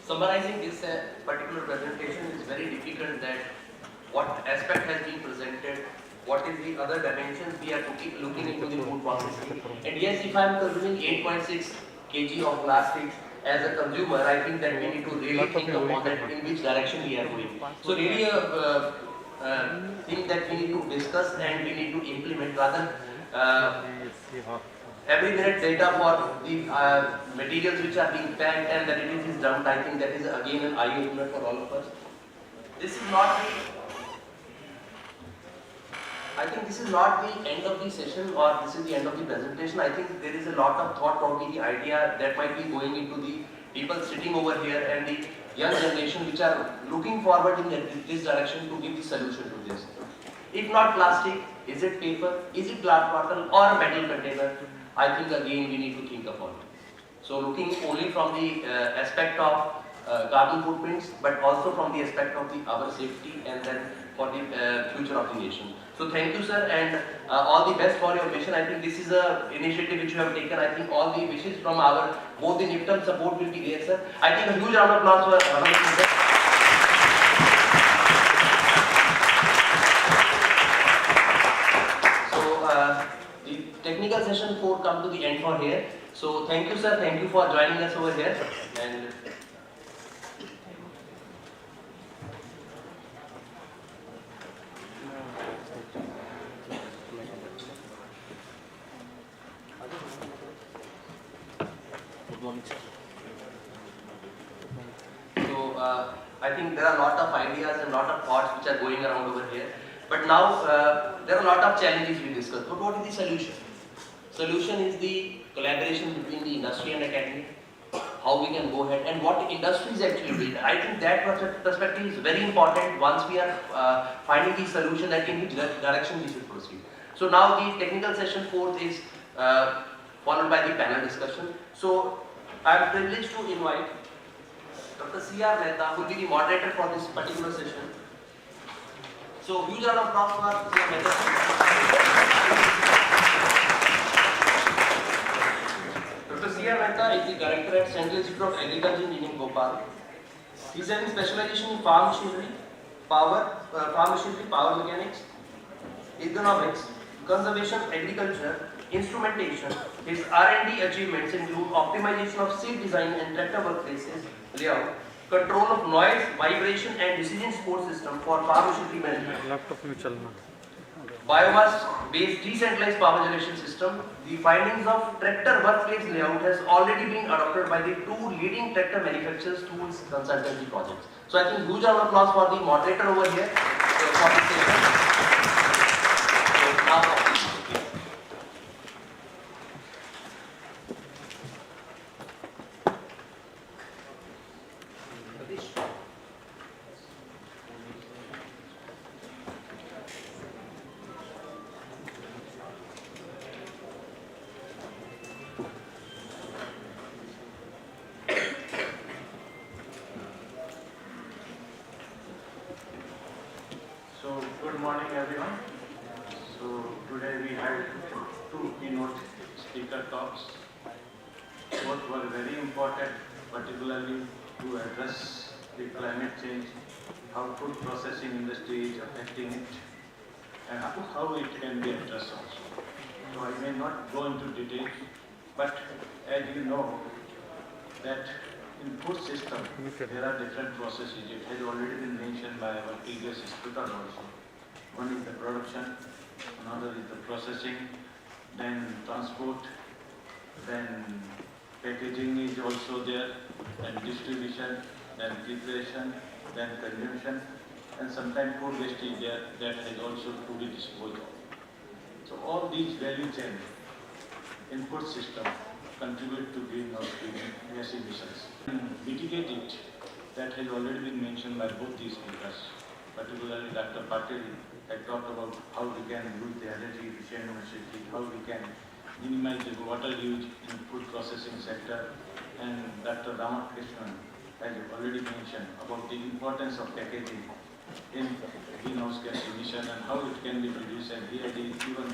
summarizing this particular presentation is very difficult, that what aspect has been presented, what is the other dimensions we are looking into the food processing. And yes, if I am consuming 8.6 kg of plastics as a consumer, I think that we need to really think about that, in which direction we are going. So really a thing that we need to discuss and we need to implement, rather every minute data for the materials which are being packed and that it is dumped. I think that is again an eye opener for all of us. This is not the, I think this is not the end of the session, or this is the end of the presentation. I think there is a lot of thought provoking idea that might be going into the people sitting over here and the young generation which are looking forward in this direction to give the solution to this. If not plastic, is it paper, is it glass bottle or a metal container? I think again we need to think about it. So looking only from the aspect of carbon footprints, but also from the aspect of our safety and then for the future of the nation. So thank you, sir, and all the best for your mission. I think this is a initiative which you have taken. I think all the wishes from our both the NIFTEM support will be there, sir. I think a huge round of applause for sir. The technical session 4 come to the end for here. So thank you, sir. Thank you for joining us over here. And Good morning, sir. so I think there are a lot of ideas and lot of thoughts which are going around over here. But now there are a lot of challenges we discussed. But what is the solution? Solution is the collaboration between the industry and academy. How we can go ahead and what industries actually build. I think that perspective is very important once we are finding the solution that in which direction we should proceed. So now the technical session 4th is followed by the panel discussion. So I am privileged to invite Dr. C.R. Mehta, who will be the moderator for this particular session. So huge round of applause for C.R. Mehta. Dr. C.R. Mehta is the director at Central Institute of Agriculture Engineering, Bhopal. He is having specialization in farm machinery, power mechanics, economics, conservation, agriculture, instrumentation. His R&D achievements include optimization of seat design and tractor workplaces, layout, control of noise, vibration and decision support system for farm machinery management. Biomass-based decentralized power generation system. The findings of tractor workplace layout has already been adopted by the 2 leading tractor manufacturers through his consultancy projects. So I think huge round of applause for the moderator over here for this session. So now, So, good morning everyone. So, today we had 2 keynote speaker talks. Both were very important, particularly to address the climate change, how food processing industry is affecting it, and how it can be addressed also. So, I may not go into details, but as you know, that in food system, there are different processes. It has already been mentioned by our previous speaker also. One is the production, another is the processing, then transport, then packaging is also there, then distribution, then preparation, then consumption, and sometimes food waste is there that has also to be disposed of. So all these value chain in food system contribute to greenhouse gas emissions. Mitigate it, that has already been mentioned by both these speakers, particularly Dr. Patel had talked about how we can use the energy efficient electricity, how we can minimize the water use in food processing sector, and Dr. Ramakrishnan has already mentioned about the importance of packaging in greenhouse gas emission and how it can be reduced, and he had even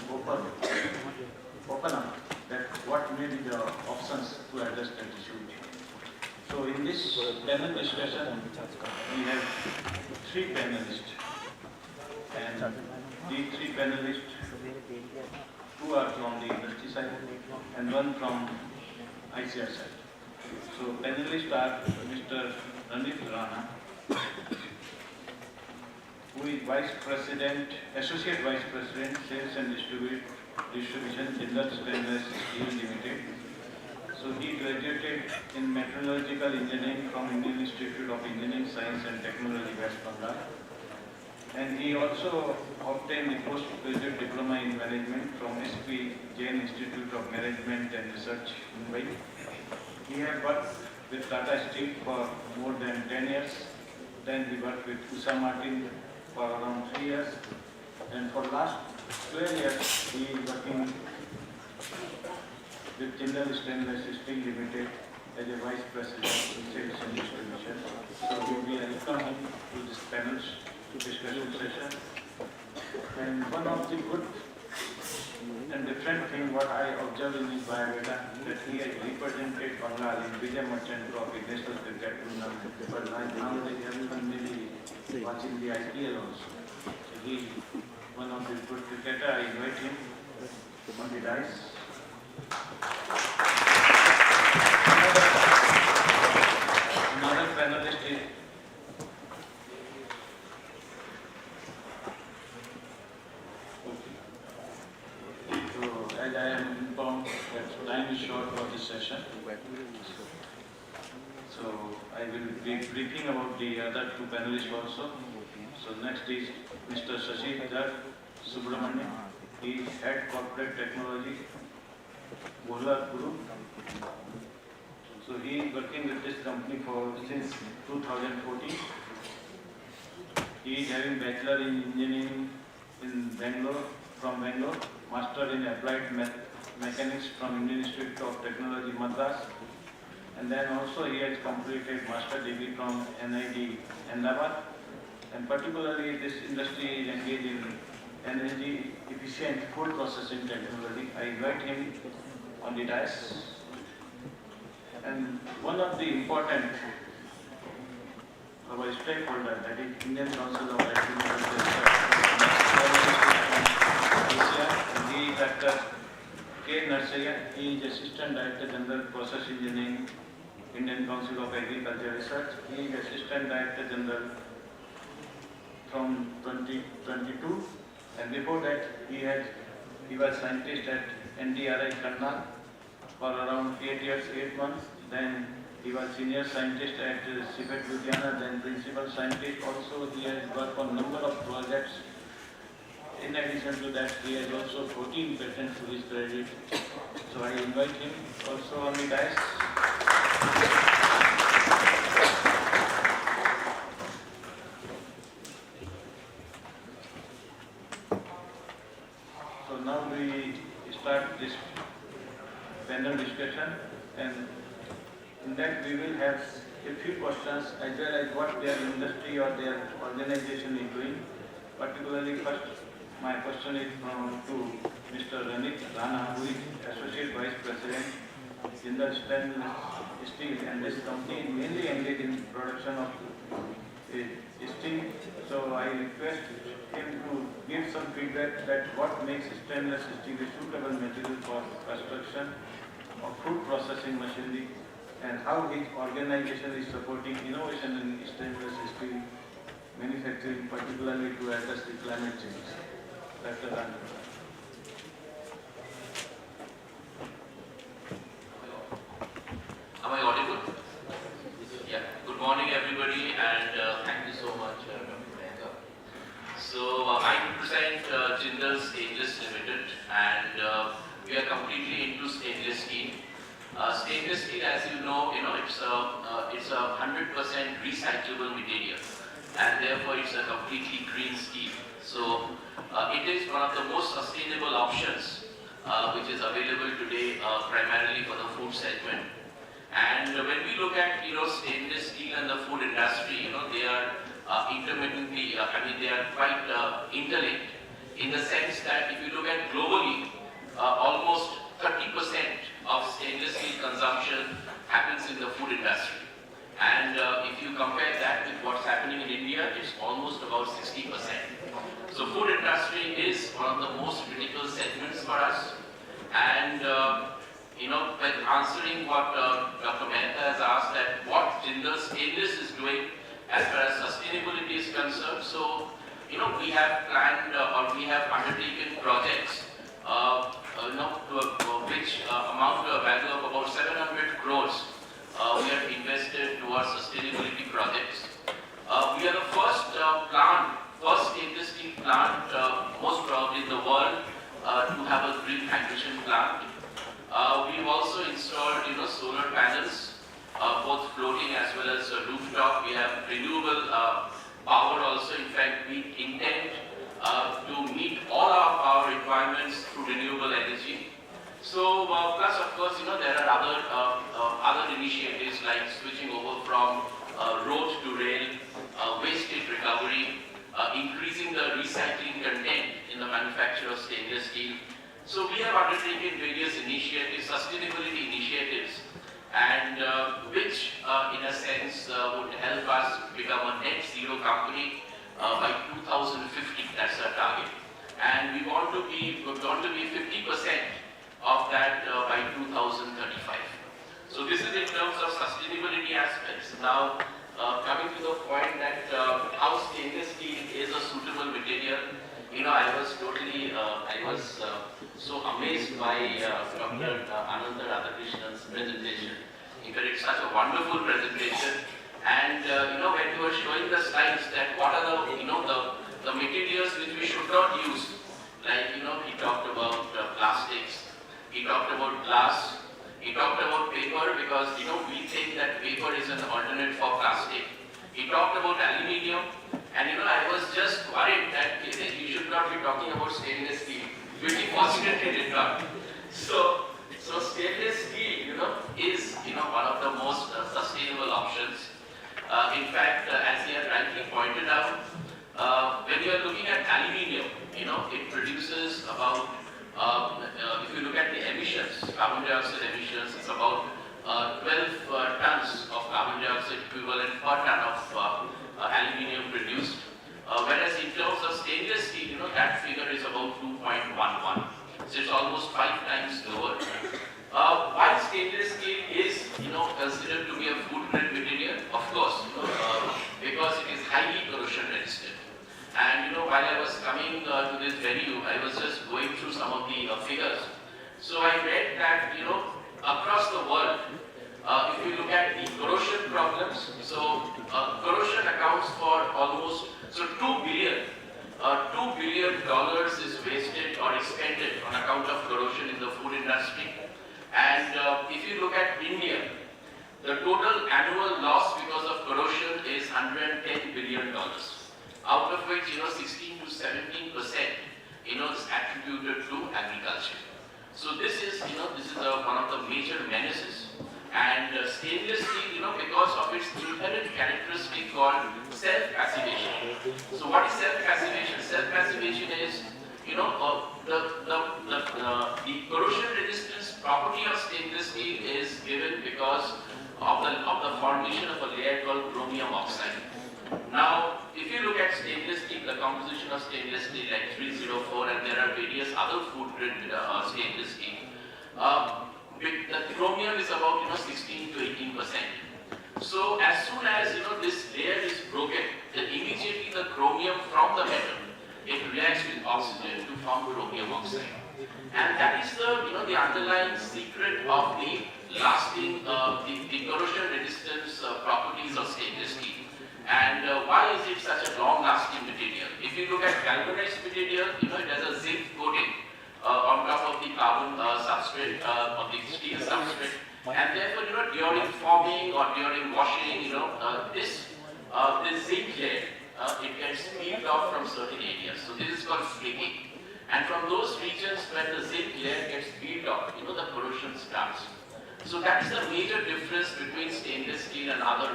open up that what may be the options to address that issue. So in this panel discussion, we have 3 panelists, and these 3 panelists, 2 are from the industry side and 1 from ICR side. So panelists are Mr. Ranit Rana, who is Associate Vice President, Sales and Distribution, Jindal Stainless Steel Limited. So he graduated in Meteorological Engineering from Indian Institute of Engineering, Science and Technology, West Bengal. And he also obtained a postgraduate diploma in management from SP Jain Institute of Management and Research, Mumbai. He had worked with Tata Steel for more than 10 years. Then he worked with PUSA Martin for around 3 years. And for last 12 years, he is working with Jindal Stainless Steel Limited as a Vice President in Sales and Distribution. So we welcome him to this panel discussion session. And one of the good and different thing what I observed in his biodata that he has represented Bengal in Vijay Merchant Trophy National Cricket Tournament. But nowadays everyone may be watching the IPL also. So he is one of the good cricketer. I invite him on the dais. Another panelist is as I am informed that time is short for this session. So I will be briefing about the other two panelists also. So next is Mr. Shinde Subramanian. He is Head Corporate Technology, Bohlar Group. So he is working with this company since 2014. He is having Bachelor in Engineering in from Bangalore, Master in Applied Mechanics from Indian Institute of Technology, Madras, and then also he has completed Master degree from NIT Ahmedabad, and particularly this industry is engaged in energy efficient food processing technology. I invite him on the dais. And one of the important our stakeholder, that is Indian Council of Agriculture and he is Dr. K. Narsaya. He is Assistant Director General Process Engineering, Indian Council of Agriculture Research. He is Assistant Director General from 2022, and before that he was scientist at NDRI Karnal for around 8 years, 8 months. Then he was senior scientist at CIFET Ludhiana, then principal scientist. Also he has worked on number of projects. In addition to that, he has also 14 patents to his credit. So I invite him also on the dais. So now we start this panel discussion, and in that we will have a few questions as well as what their industry or their organization is doing. Particularly first, my question is to Mr. Ranit Rana, who is Associate Vice President in the Stainless Steel, and this company is mainly engaged in production of steel. So I request him to give some feedback that what makes stainless steel a suitable material for construction of food processing machinery, and how his organization is supporting innovation in stainless steel manufacturing, particularly to address the climate change. Dr. Rana. Am I audible? Yeah. Good morning, everybody, and thank you so much, Dr. Mehta. So I represent Jindal Stainless Limited, and we are completely into stainless steel. Stainless steel, as you know, it's a 100% recyclable material, and therefore it's a completely green steel. So it is one of the most sustainable options which is available today, primarily for the food segment. And when we look at stainless steel and the food industry, they are intermittently, they are quite interlinked, in the sense that if you look at globally, almost 30% of stainless steel consumption happens in the food industry. And if you compare that with what's happening in India, it's almost about 60%. So food industry is one of the most critical segments for us. And when answering what Dr. Mehta has asked, that what Jindal Stainless is doing as far as sustainability is concerned, so we have planned or we have undertaken projects which amount to a value of about 700 crores. We have invested towards sustainability projects. We are the first stainless steel plant, most probably in the world, to have a green hydrogen plant. We've also installed, solar panels, both floating as well as rooftop. We have renewable power also. In fact, we intend to meet all our power requirements through renewable energy. So So plus of course, there are other initiatives like switching over from road to rail, wastage recovery, increasing the recycling content in the manufacture of stainless steel. So we have undertaken various initiatives, sustainability initiatives, and which in a sense would help us become a net zero company by 2050. That's our target, and we want to be 50% of that by 2035. So this is in terms of sustainability aspects. Now coming to the point that how stainless steel is a suitable material. I was so amazed by Dr. Ananda Radhakrishnan's presentation. In fact, it's such a wonderful presentation. And when you were showing the slides that what are the materials which we should not use, like he talked about plastics, he talked about glass, he talked about paper because we think that paper is an alternate for plastic. He talked about aluminium, and I was just worried that you should not be talking about stainless steel, which he fortunately did not. So stainless steel, is one of the most sustainable options. In fact, as he had rightly pointed out, when you are looking at aluminium, it produces about, if you look at the emissions, carbon dioxide emissions, it's about 12 tons of carbon dioxide equivalent per ton of aluminium produced. Whereas in terms of stainless steel, that figure is about 2.11. So it's almost 5 times lower. Why stainless steel is, considered to be a food grade material? Of course, because it is highly corrosion resistant. And while I was coming to this venue, I was just going through some of the figures. So I read that, across the world, if you look at the corrosion problems, so corrosion accounts for almost, so $2 billion is wasted or expended on account of corrosion in the food industry. And if you look at India, the total annual loss because of corrosion is $110 billion, out of which 16 to 17% is attributed to agriculture. So this is one of the major menaces. And stainless steel, because of its inherent characteristic called self-passivation. So what is self-passivation? Self-passivation is, the corrosion resistance property of stainless steel is given because of the formation of a layer called chromium oxide. Now, if you look at stainless steel, the composition of stainless steel like 304, and there are various other food grade stainless steel. The chromium is about 16 to 18%. So as soon as this layer is broken, then immediately the chromium from the metal, it reacts with oxygen to form chromium oxide. And that is the underlying secret of the lasting, the corrosion resistance properties of stainless steel. And why is it such a long-lasting material? If you look at galvanized material, it has a zinc coating on top of the carbon substrate, of the steel substrate, and therefore, during forming or during washing, this zinc layer, it gets peeled off from certain areas. So this is called flaking, and from those regions where the zinc layer gets peeled off, the corrosion starts. So that is the major difference between stainless steel and other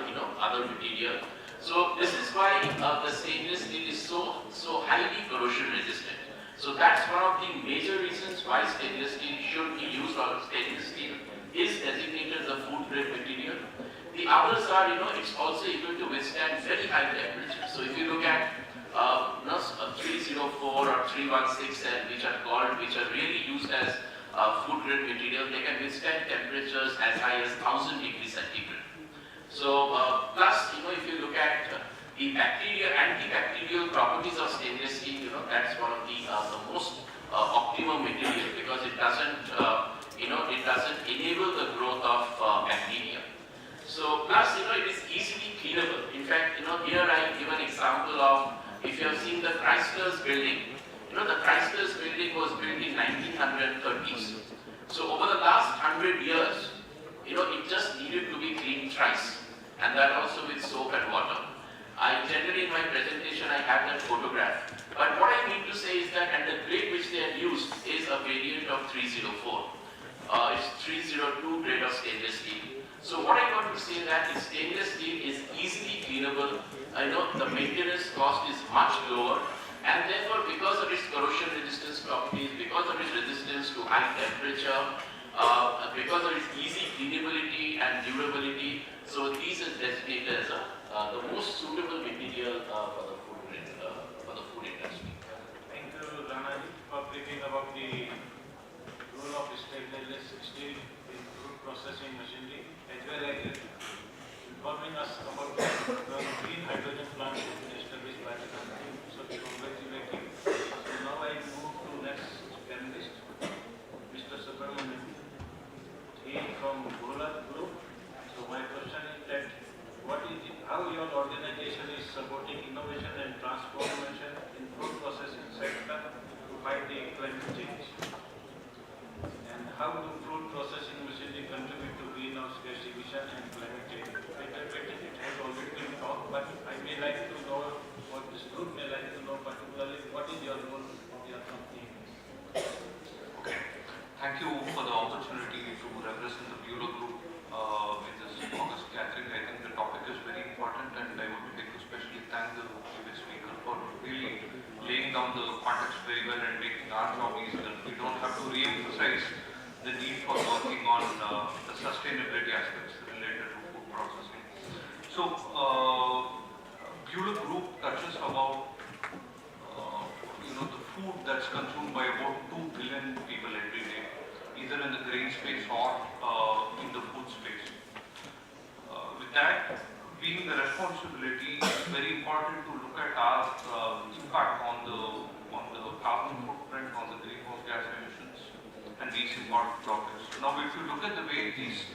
material. So this is why the stainless steel is so highly corrosion resistant. So that's one of the major reasons why stainless steel should be used, or stainless steel is designated as a food grade material. The others are, it's also able to withstand very high temperatures. So if you look at 304 or 316, which are really used as food grade material, they can withstand temperatures as high as 1000 degrees centigrade. So plus, if you look at the antibacterial properties of stainless steel, that's one of the most optimum material because it doesn't enable the growth of bacteria. So plus, it is easily cleanable. In fact, here I give an example of, if you have seen the Chrysler's building, the Chrysler's building was built in 1930s. So over the last 100 years, it just needed to be cleaned thrice, and that also with soap and water. Generally in my presentation I have that photograph. But what I mean to say is that, and the grade which they have used is a variant of 304. It's 302 grade of stainless steel. So what I want to say that is stainless steel is easily cleanable. I know the maintenance cost is much lower, and therefore because of its corrosion resistance properties, because of its resistance to high temperature, because of its easy cleanability and durability, so these is designated as the most suitable material for the food industry. Thank you, Ranaji, for briefing about the role of stainless steel in food processing machinery, as well as informing us about the green hydrogen plant established by the company. So congratulating. So now I move to next panelist, Mr. Subramanian. He is from Bhola Group. So my question is that how your organization is supporting innovation and transformation in food processing sector to fight the climate change? And how do food processing machinery contribute to greenhouse gas emission and climate change? It has already been talked, but I may like to know, what this group may like to know particularly, what is your role of your company? Okay. Thank you for the opportunity to represent the Bureau Group in this August gathering. I think the topic is very important, and I would like to especially thank the previous speaker for really laying down the context very well and making our job easier. We don't have to re-emphasize the need for working on the sustainability aspects related to food processing. So, Bureau Group touches about the food that's consumed by about 2 billion people every day, either in the grain space or in the food space. With that being the responsibility, it's very important to look at our impact on the carbon footprint, on the greenhouse gas emissions, and these important topics. Now, if you look at the way these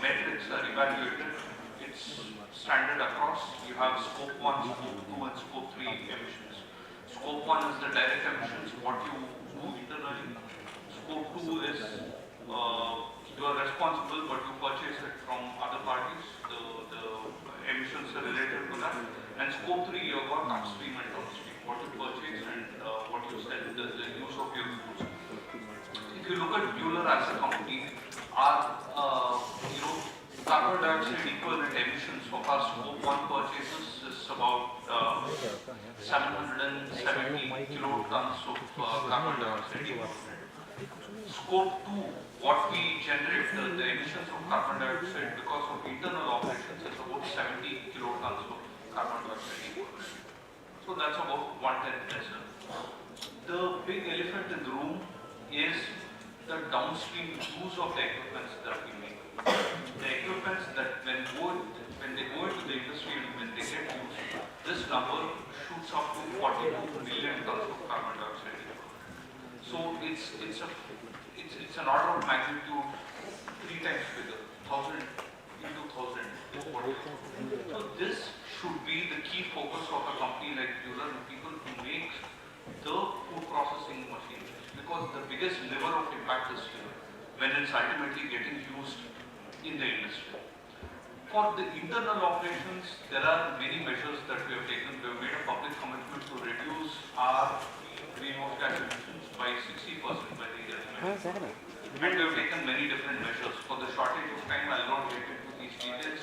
metrics are evaluated, it's standard across. You have scope 1, scope 2, and scope 3 emissions. Scope 1 is the direct emissions, what you do internally. Scope 2 is you are responsible, but you purchase it from other parties. The emissions are related to that. And scope 3, you have got upstream and downstream, what you purchase and what you sell, the use of your goods. If you look at Bueller as a company, our carbon dioxide equivalent emissions of our scope 1 purchases is about 770 kilotons of carbon dioxide equivalent. Scope 2, what we generate, the emissions of carbon dioxide because of internal operations is about 70 kilotons of carbon dioxide equivalent. So that's about 1/10 lesser. The big elephant in the room is the downstream use of the equipments that we make. The equipments that when they go into the industry and when they get used, this number shoots up to 42 million tons of carbon dioxide equivalent. So it's an order of magnitude 3 times bigger, 1,000 into 1,000 is what it is. So this should be the key focus of a company like Bueller and people who make the food processing machineries, because the biggest lever of impact is here when it's ultimately getting used in the industry. For the internal operations, there are many measures that we have taken. We have made a public commitment to reduce our greenhouse gas emissions by 60% by the year 2020. And we have taken many different measures. For the shortage of time, I will not get into these details.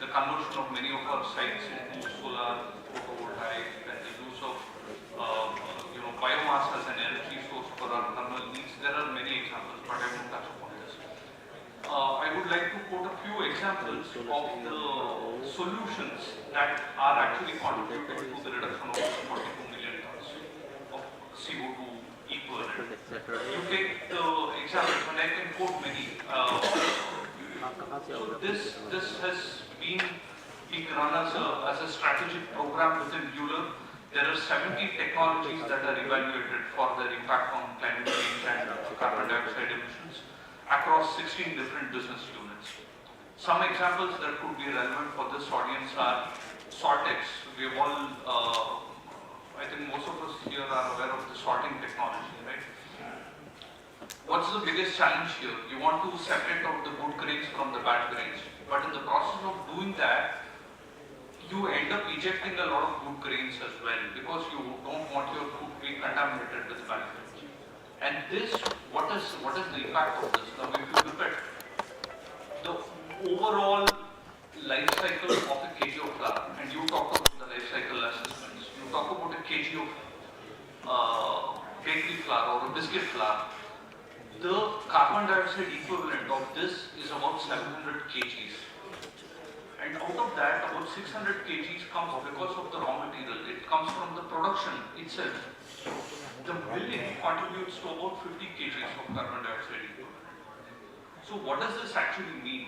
The conversion of many of our sites into solar, photovoltaic, and the use of biomass as an energy source for our thermal needs. There are many examples, but I won't touch upon this. I would like to quote a few examples of the solutions that are actually contributing to the reduction of 42 million tons of CO2 equivalent. You take the examples, and I can quote many. So this has been being run as a strategic program within Bueller. There are 70 technologies that are evaluated for their impact on climate change and carbon dioxide emissions across 16 different business units. Some examples that could be relevant for this audience are Sortex. We have all, I think most of us here are aware of the sorting technology, right? What's the biggest challenge here? You want to separate out the good grains from the bad grains, but in the process of doing that, you end up ejecting a lot of good grains as well, because you don't want your food to be contaminated with bad grains. And this, what is the impact of this? Now, if you look at the overall life cycle of a kg of flour, and you talk about the life cycle assessments, you talk about a kg of bakery flour or a biscuit flour, the carbon dioxide equivalent of this is about 700 kgs. And out of that, about 600 kgs comes because of the raw material. It comes from the production itself. The milling contributes to about 50 kgs of carbon dioxide equivalent. So what does this actually mean?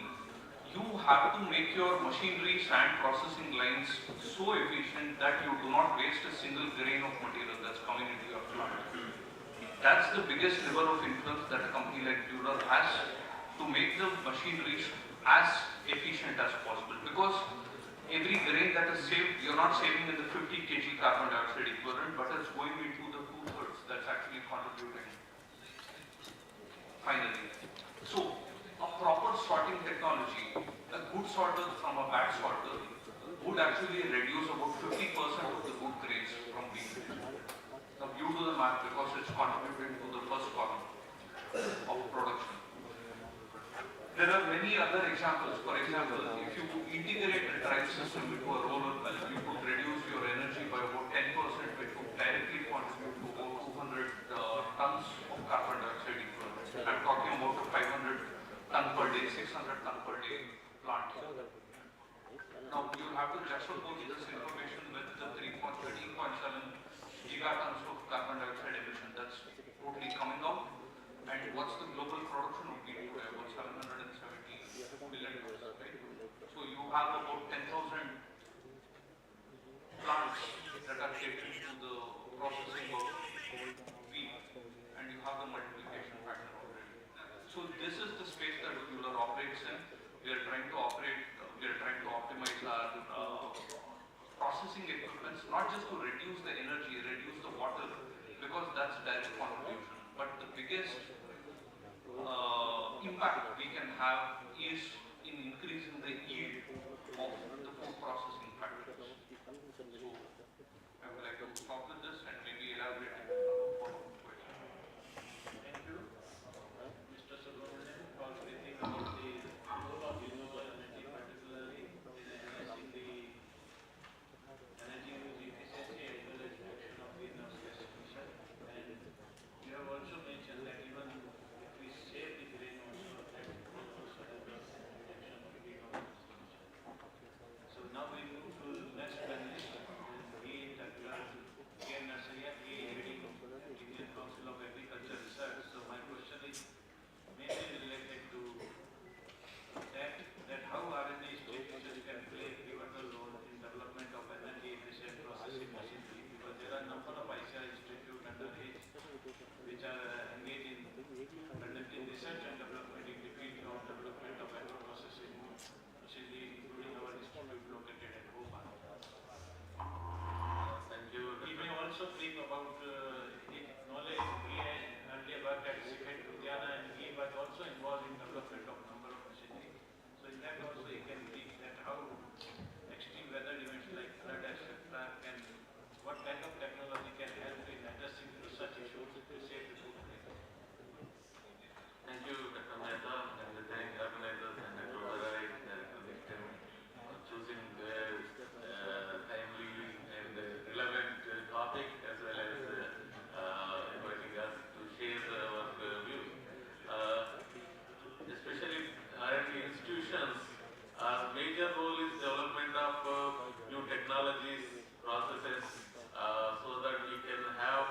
You have to make your machineries and processing lines so efficient that you do not waste a single grain of material that's coming into your plant. That's the biggest level of influence that a company like Dural has to make the machineries as efficient as possible. Because every grain that is saved, you're not saving in the 50 kg carbon dioxide equivalent, but it's going into the 2/3 that's actually contributing finally. So, a proper sorting technology, a good sorter from a bad sorter, would actually reduce about 50% of the good grains from being made. Now, you do the math because it's contributing to the first column of production. There are many other examples. For example, if you integrate a drive system into a roller mill, you could reduce your energy by about 10%, which would directly contribute to about 200 tons of carbon dioxide equivalent. I'm talking about a 500 ton per day, 600 ton per day plant. Now, you have to juxtapose this information with the 13.7 gigatons of carbon dioxide emission that's totally coming out. And what's the global production would be today? About 770 million tons, right? So you have about 10,000 plants that are catering to the processing of wheat, and you have the multiplication factor already. So this is the space that Euler operates in. We are trying to optimize our processing equipments, not just to reduce the energy, reduce the water, because that's direct contribution. But the biggest impact we can have is in increasing the yield of the food processing factors. So I would like to stop with this and maybe elaborate on follow-up questions. Thank you, Mr. Subramanian, for speaking about the role of renewable energy, particularly in enhancing the energy use efficiency as well as reduction of greenhouse gas emission. And you have also mentioned that even if we save the grain also, that will also help us in reduction of greenhouse gas emission. So now we move to the next panelist, he Dr. K. Nurseria, he heading Indian Council of Agriculture Research. So my question is mainly related to that how R&D institutions can play a pivotal role in development of energy efficient processing machinery, because there are a number of ICR institutes under which are engaged in conducting research and development in the field of development of agro-processing machinery, including our institute located at Bhopal. Thank you. He may also speak about his knowledge. He earlier worked at Sikhet Ludhiana and he was also involved in development of number of machinery. So in that also he can speak that how extreme weather events like flood, etc. can, what kind of technology can help in addressing such issues to save the food grain. Thank you, Dr. Mehta, and thank organizers and Dr. Varai, Director NIFTEM, for choosing the timely and relevant topic, as well as inviting us to share our views. Especially R&D institutions, our major role is development of new technologies, processes, so that we can have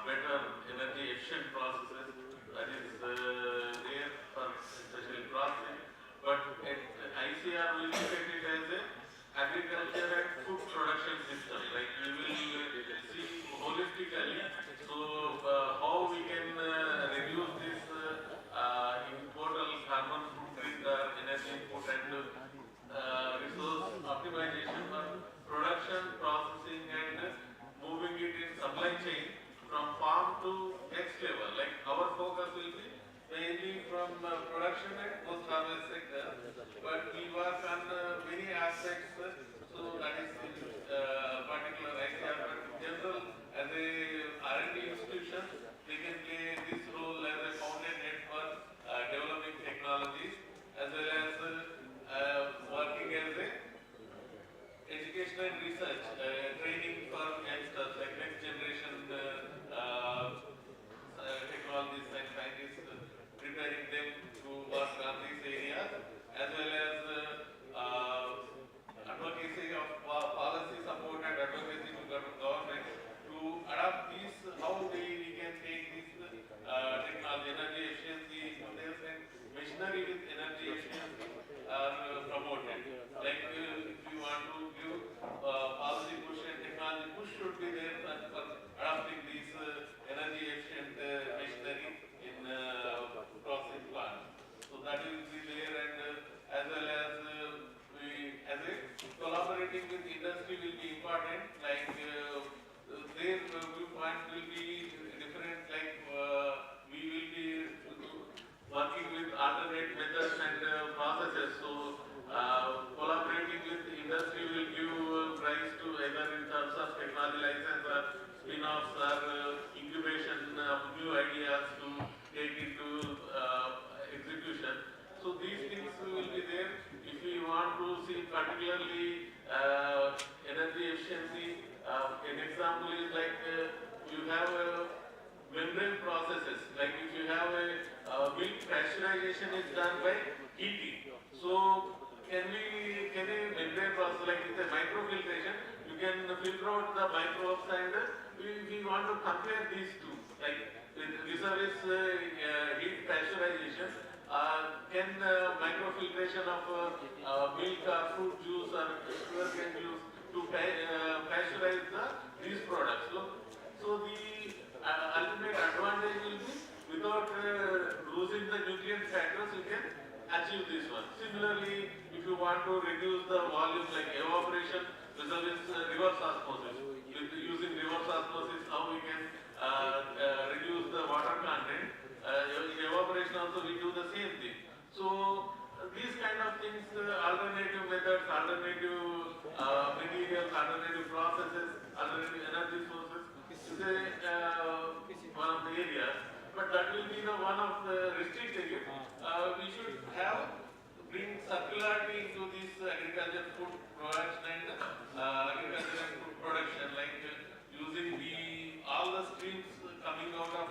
better energy efficient processes. That is there for especially processing. But at ICR we look at it as a agriculture and food production system. Like we will see holistically. So how we can reduce this in total carbon footprint, energy input, and resource optimization for production, processing, and moving it in supply chain from farm to next level. Like our focus will be mainly from production and post-harvest sector, but we work on are promoted. Like if you want to give policy push and technology push should be there for adopting these energy efficient machinery in processing plants. So that will be there, and as well as we as a collaborating with industry will be important. Like their viewpoint will be different. Like we will be working with alternate methods and processes. So collaborating with industry will give rise to either in terms of technology license or spin-offs or incubation of new ideas to take into execution. So these things will be there. If we want to see particularly energy efficiency, an example is like you have membrane processes. Like if you have a milk pasteurization is done by heating. So can a membrane process like with a microfiltration, you can filter out the microbes, and we want to compare these two. Like vis-a-vis heat pasteurization, can microfiltration of milk or fruit juice or sugarcane juice to pasteurize these products. So the ultimate advantage will be without losing the nutrient factors, you can achieve this one. Similarly, if you want to reduce the volume like evaporation vis-a-vis reverse osmosis, with using reverse osmosis, how we can reduce the water content. In evaporation also we do the same thing. So these kind of things, alternative methods, alternative materials, alternative processes, alternative energy sources is one of the areas. But that will be the one of the restricted. We should bring circularity into this agriculture food production and agriculture and food production, like using all the streams coming out of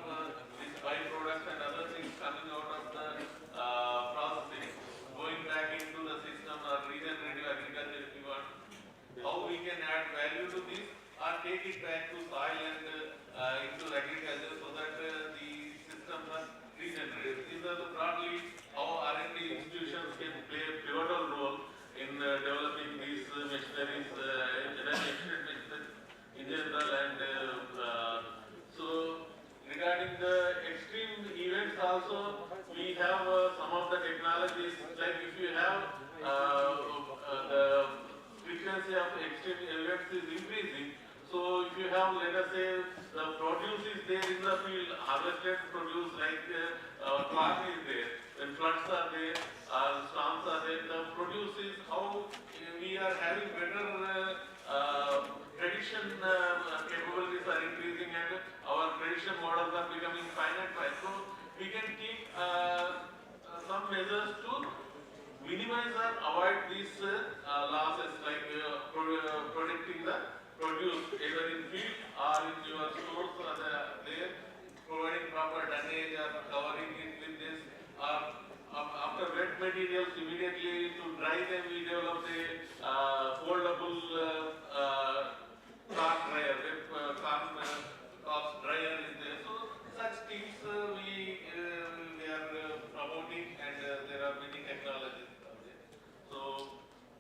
these byproducts and other things coming out of the processing, going back into the system or regenerative agriculture if you want. How we can add value to this or take it back to soil and into agriculture so that the systems are regenerated. These are the broadly how R&D institutions can play a pivotal role in developing these machineries, energy efficient machineries in general. And so regarding the extreme events also, we have some of the technologies, like if you have the frequency of extreme events is increasing. So if you have, let us say, the produce is there in the field, harvested produce like corn is there, when floods are there, storms are there, the produce is how we are having better prediction capabilities are increasing, and our prediction models are becoming finite. So we can take some measures to minimize or avoid these losses, like predicting the produce either in field or in your stores or there, providing proper tonnage or covering it with this. After wet materials, immediately to dry them, we develop a foldable corn dryer, corn cobs dryer is there. So such things we are promoting, and there are many technologies out there. So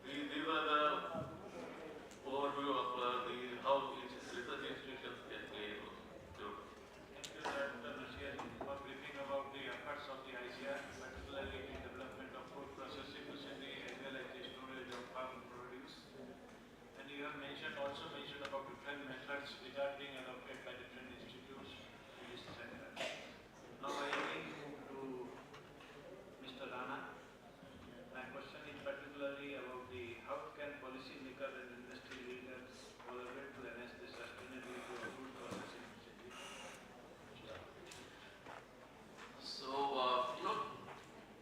these are the overview of how research institutions can play a role. Thank you, Dr. Lucia, for briefing about the efforts of the ICR, particularly in development of food processing machinery as well as the storage of farm produce. And you have also mentioned about different methods which are being adopted by different institutes in this sector. Now I will move to Mr. Rana. My question is particularly about how can policy makers and industry leaders collaborate to enhance the sustainability of food processing machinery? So,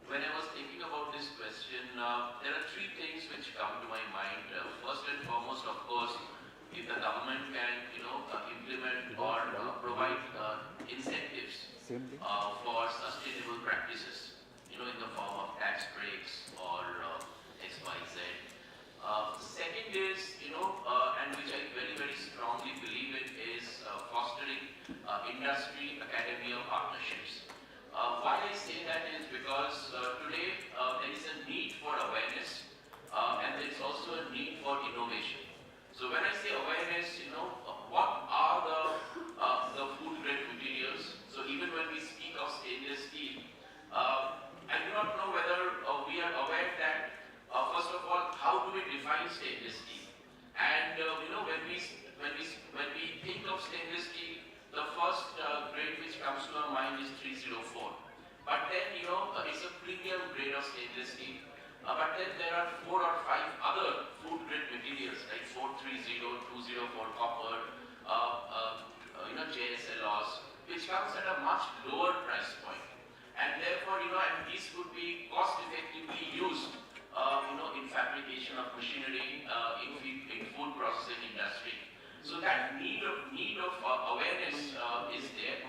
when I was thinking about this question, there are three things which come to my mind. First and foremost, of course, if the government can, implement or provide incentives for sustainable practices, in the form of tax breaks or XYZ. Second is, and which I very, very strongly believe in, is fostering industry-academia partnerships. Why I say that is because today there is an But then there are 4 or 5 other food grade materials like 430, 204 copper, JSLOS, which comes at a much lower price point. And therefore, and these could be cost effectively used, in fabrication of machinery, in food processing industry. So that need of awareness is there.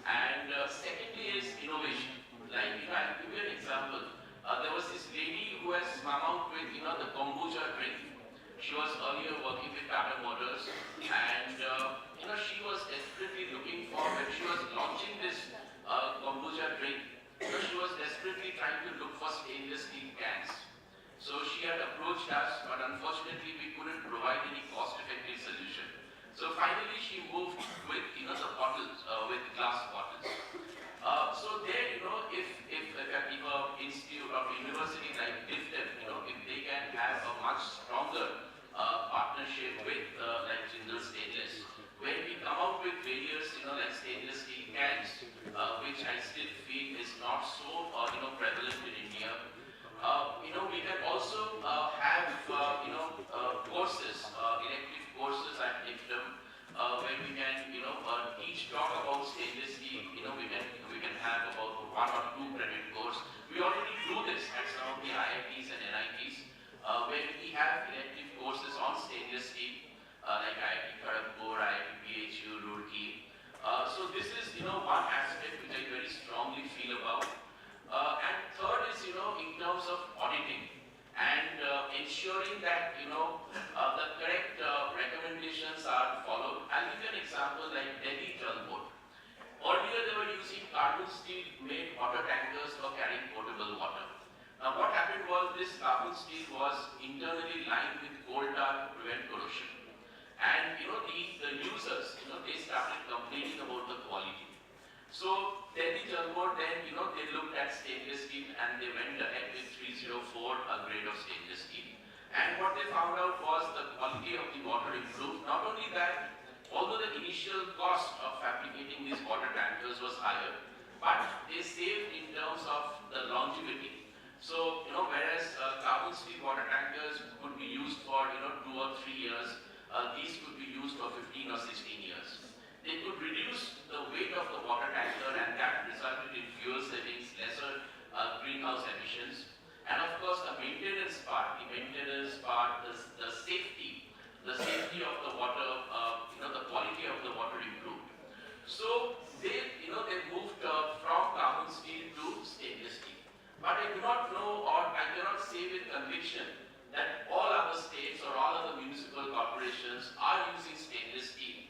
And secondly is innovation. Like, I'll give you an example. There was this lady who has come out with, the kombucha drink. She was earlier working with Tata Motors, and she was desperately looking for, when she was launching this kombucha drink, she was desperately trying to look for stainless steel cans. So she had approached us, but unfortunately we couldn't provide any cost-effective solution. So finally she moved with, the bottles, with glass bottles. So there, if an institute or university like NIFTEM, if they can have a much stronger partnership with like Jindal Stainless, where we come out with various, like stainless steel cans, which I still feel is not so, prevalent in India. We can also have, courses, elective courses at NIFTEM, where we can, talk about stainless steel. We can have about 1 or 2 credit course. We already do this at some of the IITs and NITs, where we have elective courses on stainless steel, like IIT Kharagpur, IIT PHU, Roorkee. So this is, one aspect which I very strongly feel about. And third is, in terms of auditing and ensuring that, the correct recommendations are followed. I'll give you an example like Delhi Jal Board. Earlier they were using carbon steel made water tankers for carrying potable water. Now what happened was this carbon steel was internally lined with coal tar to prevent corrosion. And the users, they started complaining about the quality. So Delhi Jal Board then, they looked at stainless steel and they went ahead with 304, a grade of stainless steel. And what they found out was the quality of the water improved. Not only that, although the initial cost of fabricating these water tankers was higher, but they saved in terms of the longevity. So, whereas carbon steel water tankers could be used for, 2 or 3 years, these could be used for 15 or 16 years. They could reduce the weight of the water tanker, and that resulted in fuel savings, lesser greenhouse emissions. And of course the maintenance part, the safety of the water, the quality of the water improved. So they moved from carbon steel to stainless steel. But I do not know, or I cannot say with conviction that all other states or all other municipal corporations are using stainless steel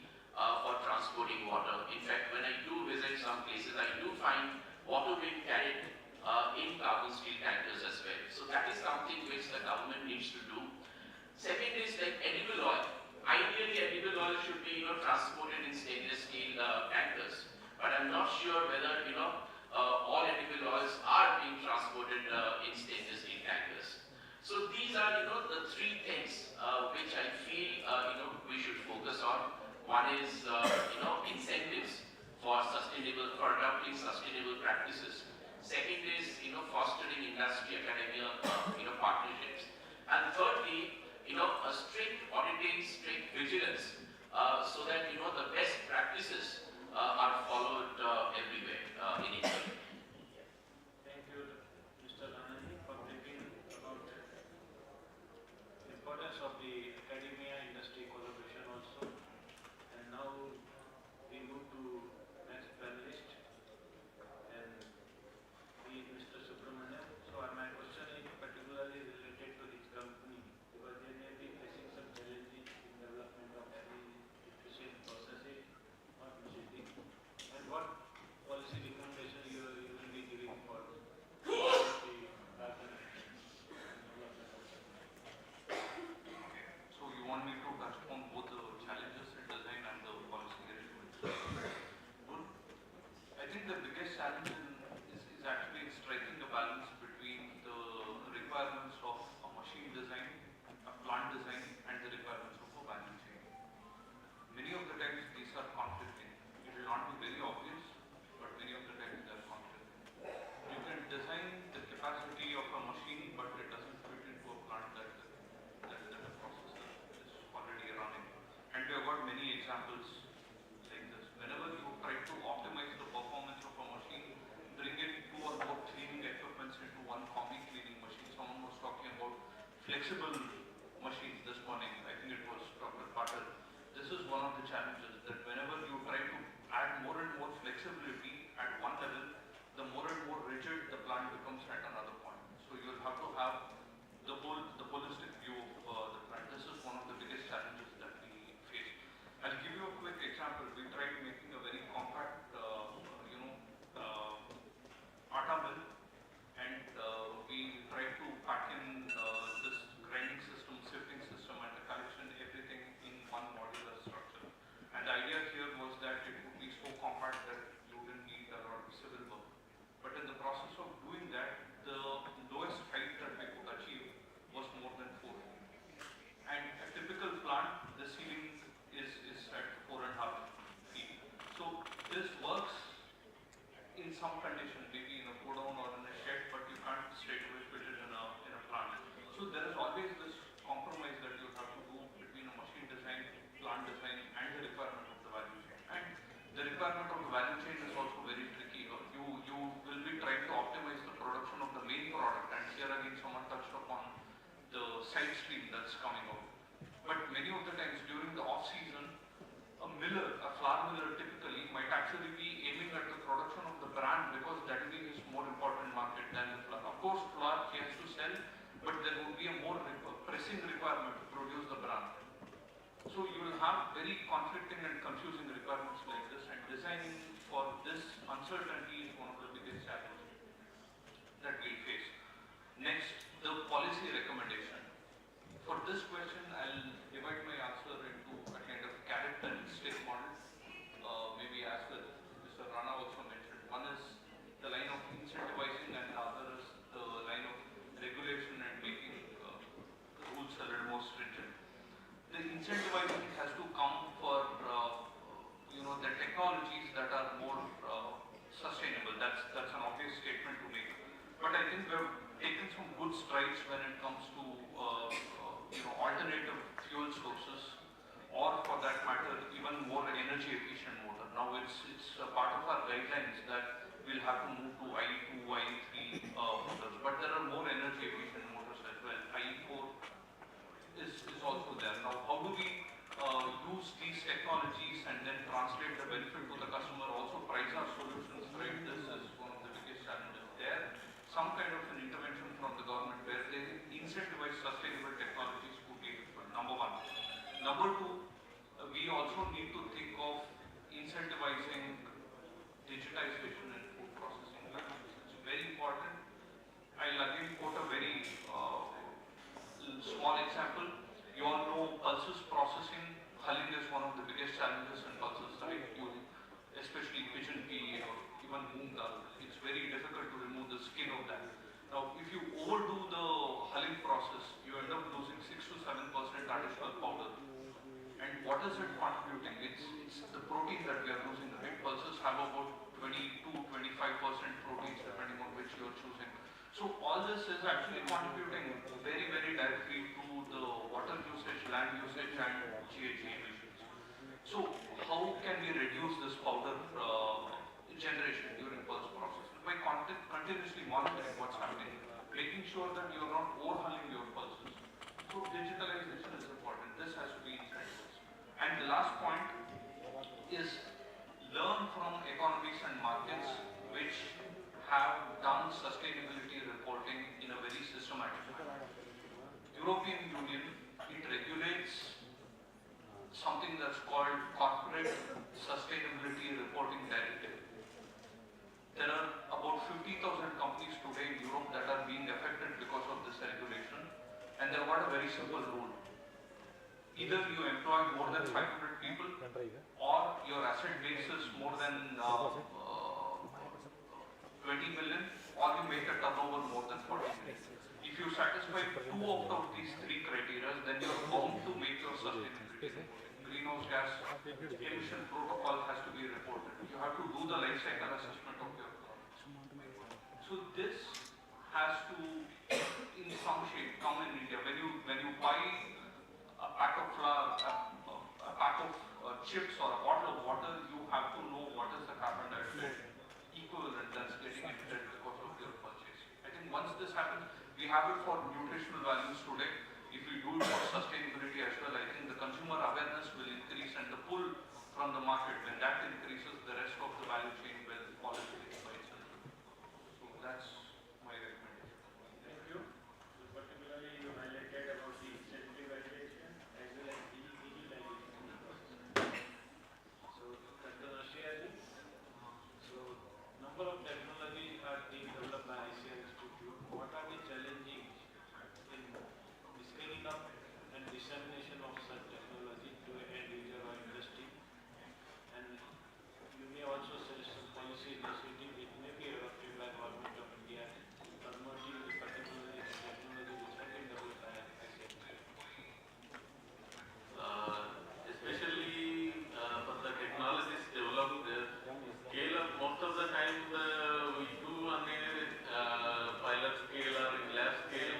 for transporting water. In fact, when I do visit some places, I do find water being carried in carbon steel tankers as well. So that is something which the government needs to do. Second is like edible oil. Ideally, edible oil should be transported in stainless steel tankers. But I'm not sure whether all edible oils are being transported in stainless steel tankers. So these are the 3 things which I feel we should focus on. One is incentives for adopting sustainable practices. Second is fostering industry academia partnerships. And thirdly, a strict auditing, strict vigilance, so that the best practices are followed everywhere in India. Thank you, Mr. Anandi, for thinking about the importance of the academia-industry collaboration also. And now we move to next panelist, and he is Mr. Subramaniam. So my question is particularly related to his company, because they may be facing some challenges in development of any efficient processes or machinery. And what policy recommendation you will be giving for the carbon development? So you want me to touch upon both the challenges in design and the policy arrangements? Good. I think the biggest challenge is actually striking the balance between the requirements of a machine design, a plant design, and the requirements of a value chain. Many of the times these are conflicting. It will not be very obvious, but many of the times they are conflicting. You can design the capacity of a machine, but it doesn't flexible machines this morning. I think it was Dr. Patel. This is one of the challenges, that whenever you try to add more and more flexibility at one level, the more and more rigid the plant becomes at another point. So you'll have to have the holistic view of the plant. This is one of the biggest challenges that we face. I'll give you a quick example. We tried making a very compact, atta mill, and we tried to pack in this grinding system, sifting system, and the collection, everything in one modular structure. And the idea here was that it would be so compact that you wouldn't need a lot of civil work. But in the process of doing that, the lowest height that we could achieve was more than 4 feet. And a typical plant, the ceiling is at 4.5 feet. So this works in some condition, maybe in a godown or in a shed, but you can't straight away fit it in a plant. So there is always this compromise that you have to do between a machine design, plant design, and the requirement of the value chain. And the requirement of the value chain is also very tricky. You will be trying to optimize the production of the main product, and here again someone touched upon the side stream that's coming out. But many of the times during the off season, a miller, a flour miller typically might actually be aiming at the production of the brand, because that will be his more important market than the flour. Of course, flour he has to sell, but there would be a more pressing requirement to produce the brand. So you will have very conflicting and confusing requirements like this, and designing for this uncertainty is one of the biggest challenges that we face. Next, the policy recommendation. For this question, I'll divide my answer into a kind of carrot and stick model. Maybe as Mr. Rana also mentioned, one is the line of incentivizing, and the other is the line of regulation and making the rules a little more stringent. The incentivizing has to come for the technologies that are more sustainable. That's an obvious statement to make. But I think we have taken some good strides when it comes to alternative fuel sources, or for that matter, even more energy efficient motor. Now it's a part of our guidelines that we'll have to move to IE2, IE3 motors, but there are more energy efficient motors as well. IE4 is also there. Now, how do we use these technologies and then translate the benefit to the customer, also price our solutions, right? This is one of the biggest challenges there. Some kind of an intervention from the government where they incentivize sustainable technologies could be useful, number one. Number two, we also need to think of incentivizing digitization and food processing. It's very important. I'll again quote a very small example. You all know pulses processing. Hulling is one of the biggest challenges in pulses, right? Especially pigeon pea or even moong dal, it's very difficult to remove the skin of that. Now, if you overdo the hulling process, you end up losing 6 to 7% additional powder. And what is it contributing? It's the protein that we are losing. Right? Pulses have about 20 to 25% proteins depending on which you are choosing. So all this is actually contributing very, very directly to the water usage, land usage, and GHG emissions. So how can we reduce this powder generation during pulse processing? By continuously monitoring what's happening, making sure that you're not overhauling your pulses. So digitalization is important. This has to be incentivized. And the last point is learn from economies and markets which have done sustainability reporting in a very systematic manner. European Union, it regulates something that's called Corporate Sustainability Reporting Directive. There are about 50,000 companies today in Europe that are being affected because of this regulation, and they've got a very simple rule. Either you employ more than 500 people, or your asset base is more than 20 million, or you make a turnover more than 40 million. If you satisfy 2 out of these 3 criteria, then you are bound to make your sustainability reporting. Greenhouse gas emission protocol has to be reported. You have to do the life cycle assessment of your products. So this has to, in some shape, come in India. When you buy a pack of flour, a pack of chips, or a bottle of water, you have to know what is the carbon dioxide equivalent that's getting emitted because of your purchase. I think once this happens, we We have it for nutritional values today. If we do it for sustainability as well, I think the consumer awareness will increase and the pull from the market, when that increases, the rest of the value chain will fall into place by itself. So that's my recommendation. Thank you. So particularly you highlighted about the incentivization as well as the digitalization. So Dr. Ashia, so number of technologies are being developed by ICR Institute. What are the challenges in scaling up and dissemination of such technology to end user or industry? And you may also suggest some policy initiative which may be adopted by Government of India promoting the particular technology which have been developed by ICR. Especially for the technologies developed, scale up most of the time we do on a pilot scale or in lab scale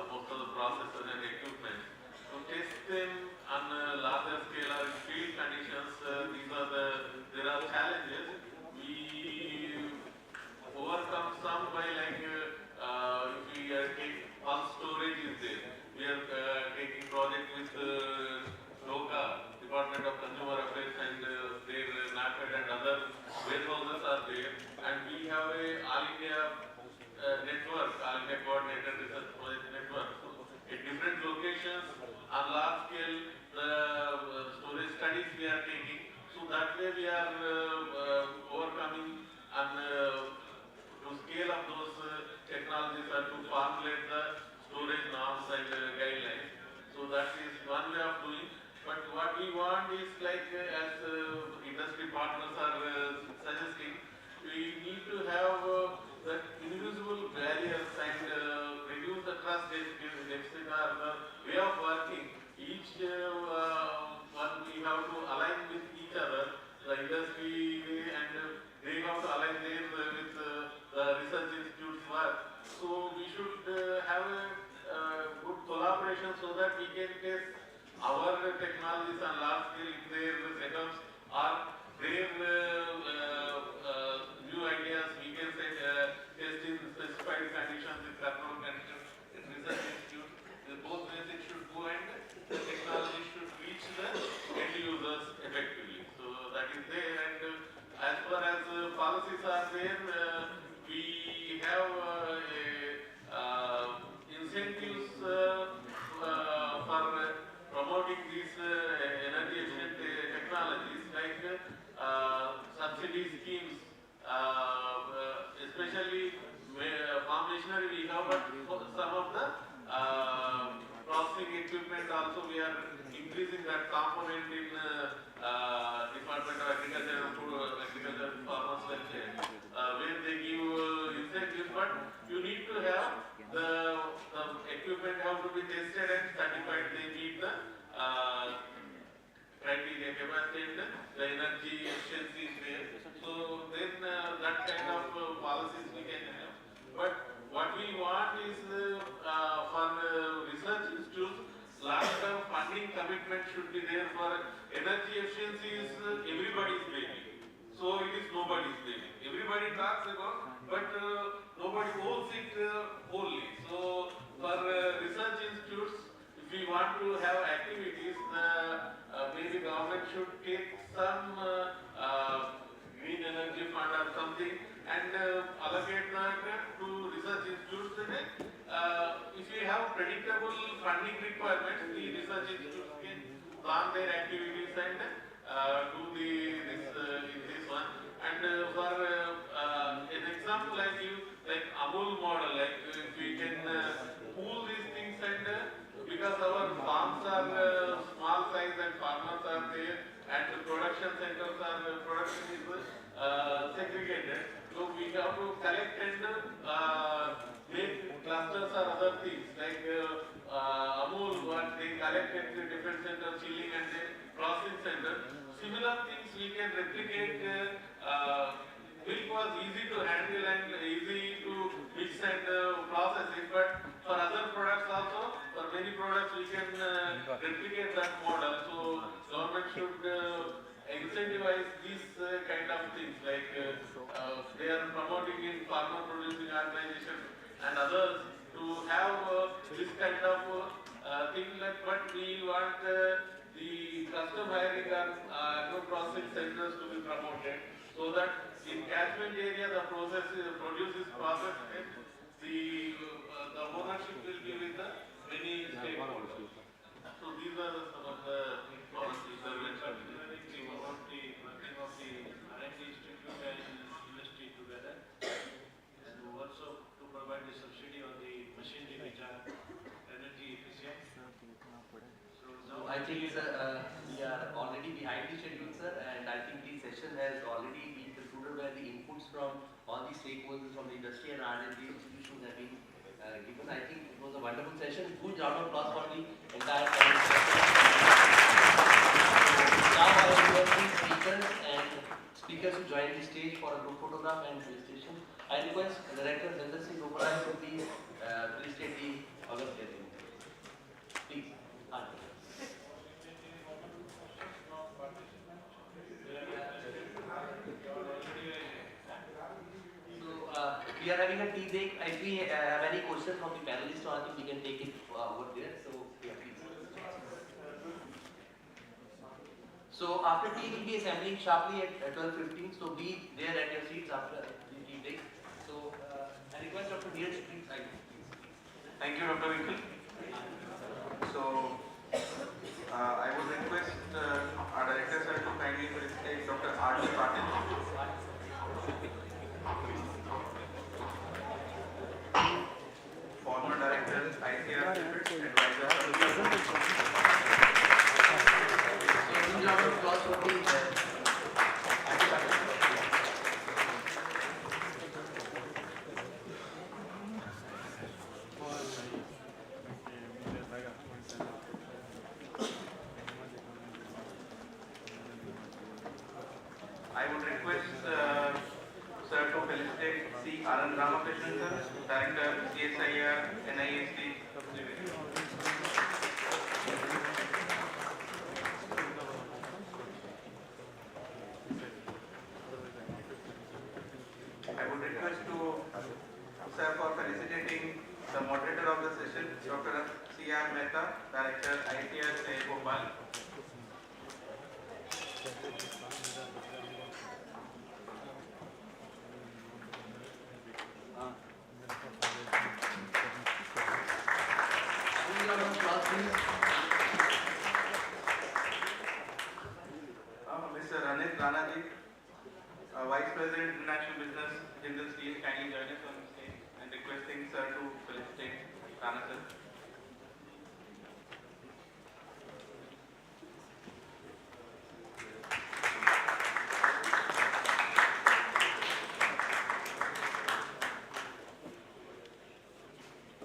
most of the processors and equipment. To test them on a larger scale or in field conditions, there are challenges. We overcome some by if we take pulse storage is there. We are taking project with DOCA, Department of Consumer Affairs, and their NAPED and other warehouses are there. And we have a All India network, All India Coordinated Research Project Network. So at different locations, on large scale, the storage studies we are taking. So that way we are overcoming and to scale up those technologies or to formulate the storage norms and guidelines. So that is one way of doing. But what we want is as industry partners are suggesting, we need to have the invisible barriers and reduce the trust deficit or the way of working. Each one we have to align with each other, the industry, and they have to align theirs with the research institutes work. So we should have a good collaboration so that we can test our technologies on large scale if their setups are their new ideas. We can test in specified conditions, in control conditions, in research institutes. Both ways it should go and the technology should reach the end users effectively. So that is there, and as far as policies are there, we have incentives for promoting these energy efficient technologies like subsidy schemes, especially farm machinery we have, but some of the processing equipment also we are increasing that component in Department of Agriculture and Food, Agriculture and Farmers Welfare, where they give incentives, but you need to have the equipment have to be tested and certified they meet the criteria, capacity and the energy efficiency is there. So then that kind of policies we can have. But what we want is for research institutes, long-term funding commitment should be there. For energy efficiency is everybody's baby. So it is nobody's baby. Everybody talks about, but nobody owns it wholly. So for research institutes, if we want to have activities, maybe government should take some green energy fund or something and allocate that to research institutes. If we have predictable funding requirements, the research institutes can plan their activities and do this one. And for an example, like Amul model, if we can pool these things and because our farms are small size and farmers are there and the production centers are production is segregated, so we have to collect and make clusters or other things like Amul, what they collect at the different centers, chilling and then processing center. Similar things we can replicate. Milk was easy to handle and easy to mix and process it, but for other products also, for many products we can replicate that model. So government should incentivize these kind of things, like they are promoting in farmer producing organizations and others to to have this kind of thing, but we want the custom hiring and processing centers to be promoted, so that in catchment area the produce is processed, the ownership will be with the many stakeholders. So these are some of the policies that we are continuing to promote the working of the R&D Institute and industry together, and also to provide the subsidy on the machinery which are energy efficient. So I think we are already behind the schedule, sir, and I think the session has already been concluded where the inputs from all the stakeholders from the industry and R&D institutions have been given. I think it was a wonderful session. Good round of applause for the entire panel. Now I will invite the speakers and speakers who join the stage for a group photograph and felicitation. I request Director Shinde to please felicitate the organization. Please. We are having a tea break. If we have any questions from the panelists, I think we can take it over there. So, yeah, please. So, after tea, we will be assembling sharply at 12:15. So, be there at your seats after the tea break. So, I request Dr. Neeraj, please. Thank you, Dr. Winkle. So, I would request our director sir to kindly felicitate Dr. R.D. Patil, former director, ICR advisor. I would request sir to felicitate C. Anand Ramakrishnan sir, Director, CSIR, NISC. I would request to sir for felicitating the moderator of the session, Dr. C.R. Mehta, Director, ITR, Bhopal. Mr. Anil Ranaji, Vice President International Business, Jindal Steel, kindly join us on the stage and requesting sir to felicitate Rana sir.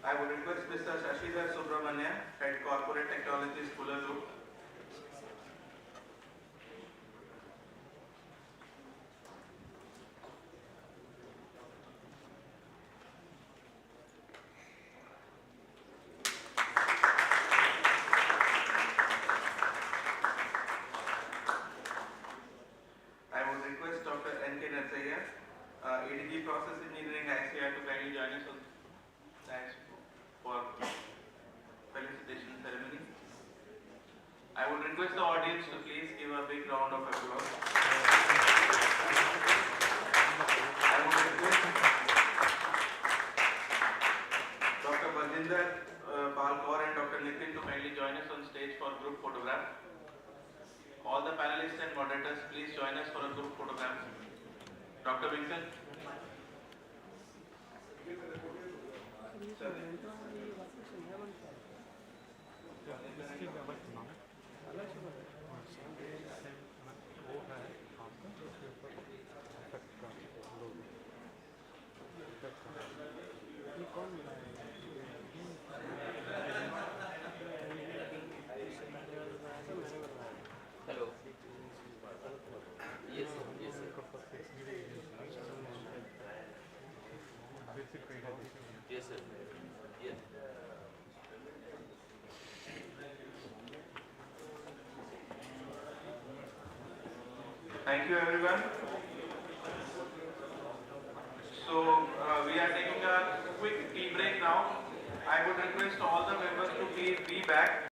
I would request Mr. Shashidhar Subramanya, Head Corporate Technologies, Fuller Group. I would request Dr. N.K. Narsaya, ADG Process Engineering ICR, to kindly join us on thanks for felicitation ceremony. I would request the audience to please give a big round of applause. I would request Dr. Baljinder Palkaur and Dr. Nitin to kindly join us on stage for group photograph. All the panelists and moderators, please join us for a group photograph. Dr. Winkle. Hello. Yes, sir. Yes, sir. Yes, sir. Yes. Thank you, everyone. So we are taking a quick tea break now. request all the members to be back.